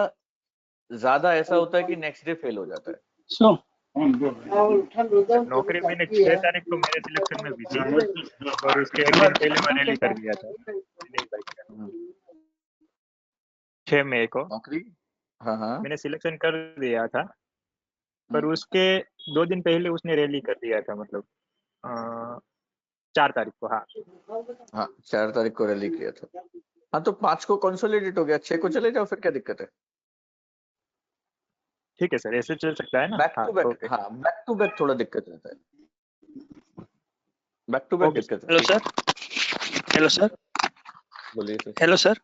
ज्यादा ऐसा होता है कि नेक्स्ट डे फेल हो जाता है। सो नौकरी मैंने 6 तारीख को मेरे सिलेक्शन में भी थी और उसके एक दिन पहले मैं रैली कर गया था, नहीं भाई क्या, 6 मई को नौकरी, हाँ हाँ, मैंने सिलेक्शन कर दिया था, पर उसके 2 दिन पहले उसने रैली कर दिया था, मतलब 4 तारीख को। हाँ हाँ 4 तारीख को रैली किया था। हाँ तो 5 को कंसोलिडेट हो गया, 6 को चले जाओ, फिर क्या दिक्कत है। ठीक है सर, ऐसे चल सकता है ना। बैक हाँ टू बैक, ओके हाँ बैक टू बैक थोड़ा दिक्कत रहता है, बैक टू बैक ओके दिक्कत हेलो रहती है। सर, हेलो सर, बोलिए सर। Hello sir.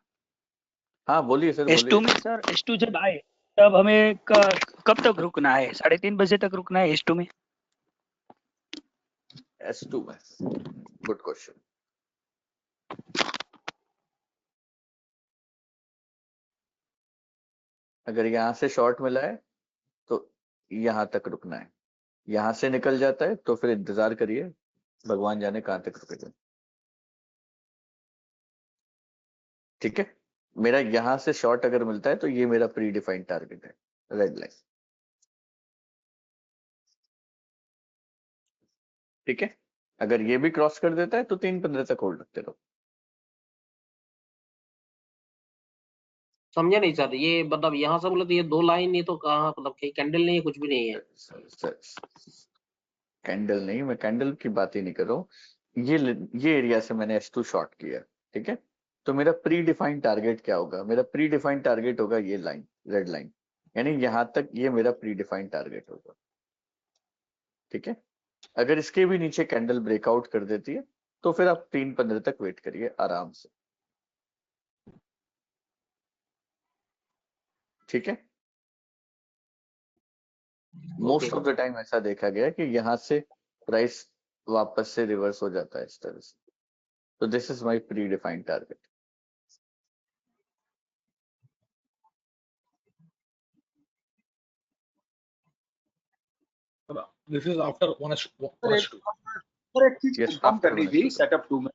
हाँ बोलिए सर, S2 बोलिए। में सर, S2 जब आए तब हमें कब तक रुकना है? 3:30 बजे तक रुकना है S2 में? S2 में, गुड क्वेश्चन। अगर यहाँ से शॉर्ट मिला है तो यहाँ तक रुकना है, यहाँ से निकल जाता है तो फिर इंतजार करिए, भगवान जाने कहाँ तक रुकेगा। ठीक है, मेरा यहां से शॉर्ट अगर मिलता है तो ये मेरा प्री डिफाइंड टारगेट है, रेड लाइन। ठीक है, अगर ये भी क्रॉस कर देता है तो 3.15 तक होल्ड रखते रहो। समझा नहीं सर, ये मतलब यहाँ से बोले तो ये दो लाइन, ये तो कहाँ मतलब कहीं कैंडल नहीं है, कुछ भी नहीं है। कैंडल नहीं, मैं कैंडल की बात ही नहीं कर रहा हूँ। ये एरिया से मैंने S2 शॉर्ट किया, ठीक है, तो मेरा प्री डिफाइंड टारगेट क्या होगा? मेरा प्री डिफाइंड टारगेट होगा ये लाइन, रेड लाइन, यानी यहां तक ये मेरा प्री डिफाइंड टारगेट होगा। ठीक है, अगर इसके भी नीचे कैंडल ब्रेकआउट कर देती है तो फिर आप 3.15 तक वेट करिए आराम से। ठीक है, मोस्ट ऑफ द टाइम ऐसा देखा गया कि यहाँ से प्राइस वापस से रिवर्स हो जाता है इस तरह से। तो this is my pre defined target. This is after 1:2. Sir एक चीज कंफर्म करनी थी सेटअप 2 में।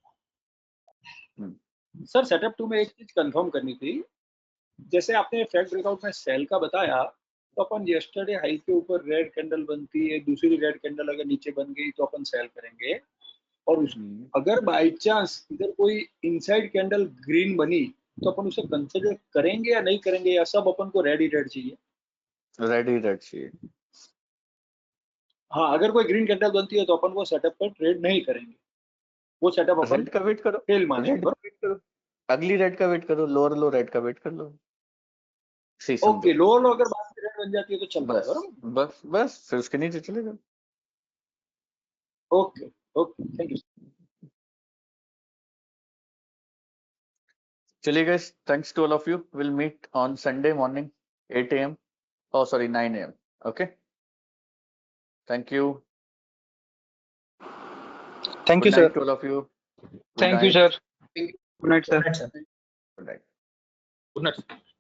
सर सेटअप 2 में एक चीज कंफर्म करनी थी, जैसे आपने फ्लैग ब्रेकआउट में सेल का बताया, तो अपन यस्टरडे हाई के ऊपर रेड कैंडल बनती है, दूसरी रेड कैंडल अगर नीचे बन गई तो अपन सेल करेंगे, और अगर बाय चांस इधर कोई इनसाइड कैंडल ग्रीन बनी तो अपन उसे कंसिडर करेंगे या नहीं करेंगे, या सब अपन को रेड ही रेड चाहिए? रेड ही रेड चाहिए। हाँ, अगर कोई ग्रीन कैंडल बनती है तो अपन वो सेटअप पर ट्रेड नहीं करेंगे, वो सेटअप अपन रेड का वेट करो, फेल मानेंगे। वेट करो, अगली रेड का वेट करो, लोअर लो रेड का वेट कर लो। ओके, लोअर लो अगर बाद में रेड बन जाती है तो चल बस जाएगा। बस बस फिर उसके नीचे चले जाओ। Okay okay, thank you. चलिए guys, thanks to all of you. We'll meet on Sunday morning 8 a.m. Oh sorry, 9 a.m. Okay, thank you. Thank you, Good sir. night to all of you. Good Thank you, night. sir. Good night, sir. Good night. Good night.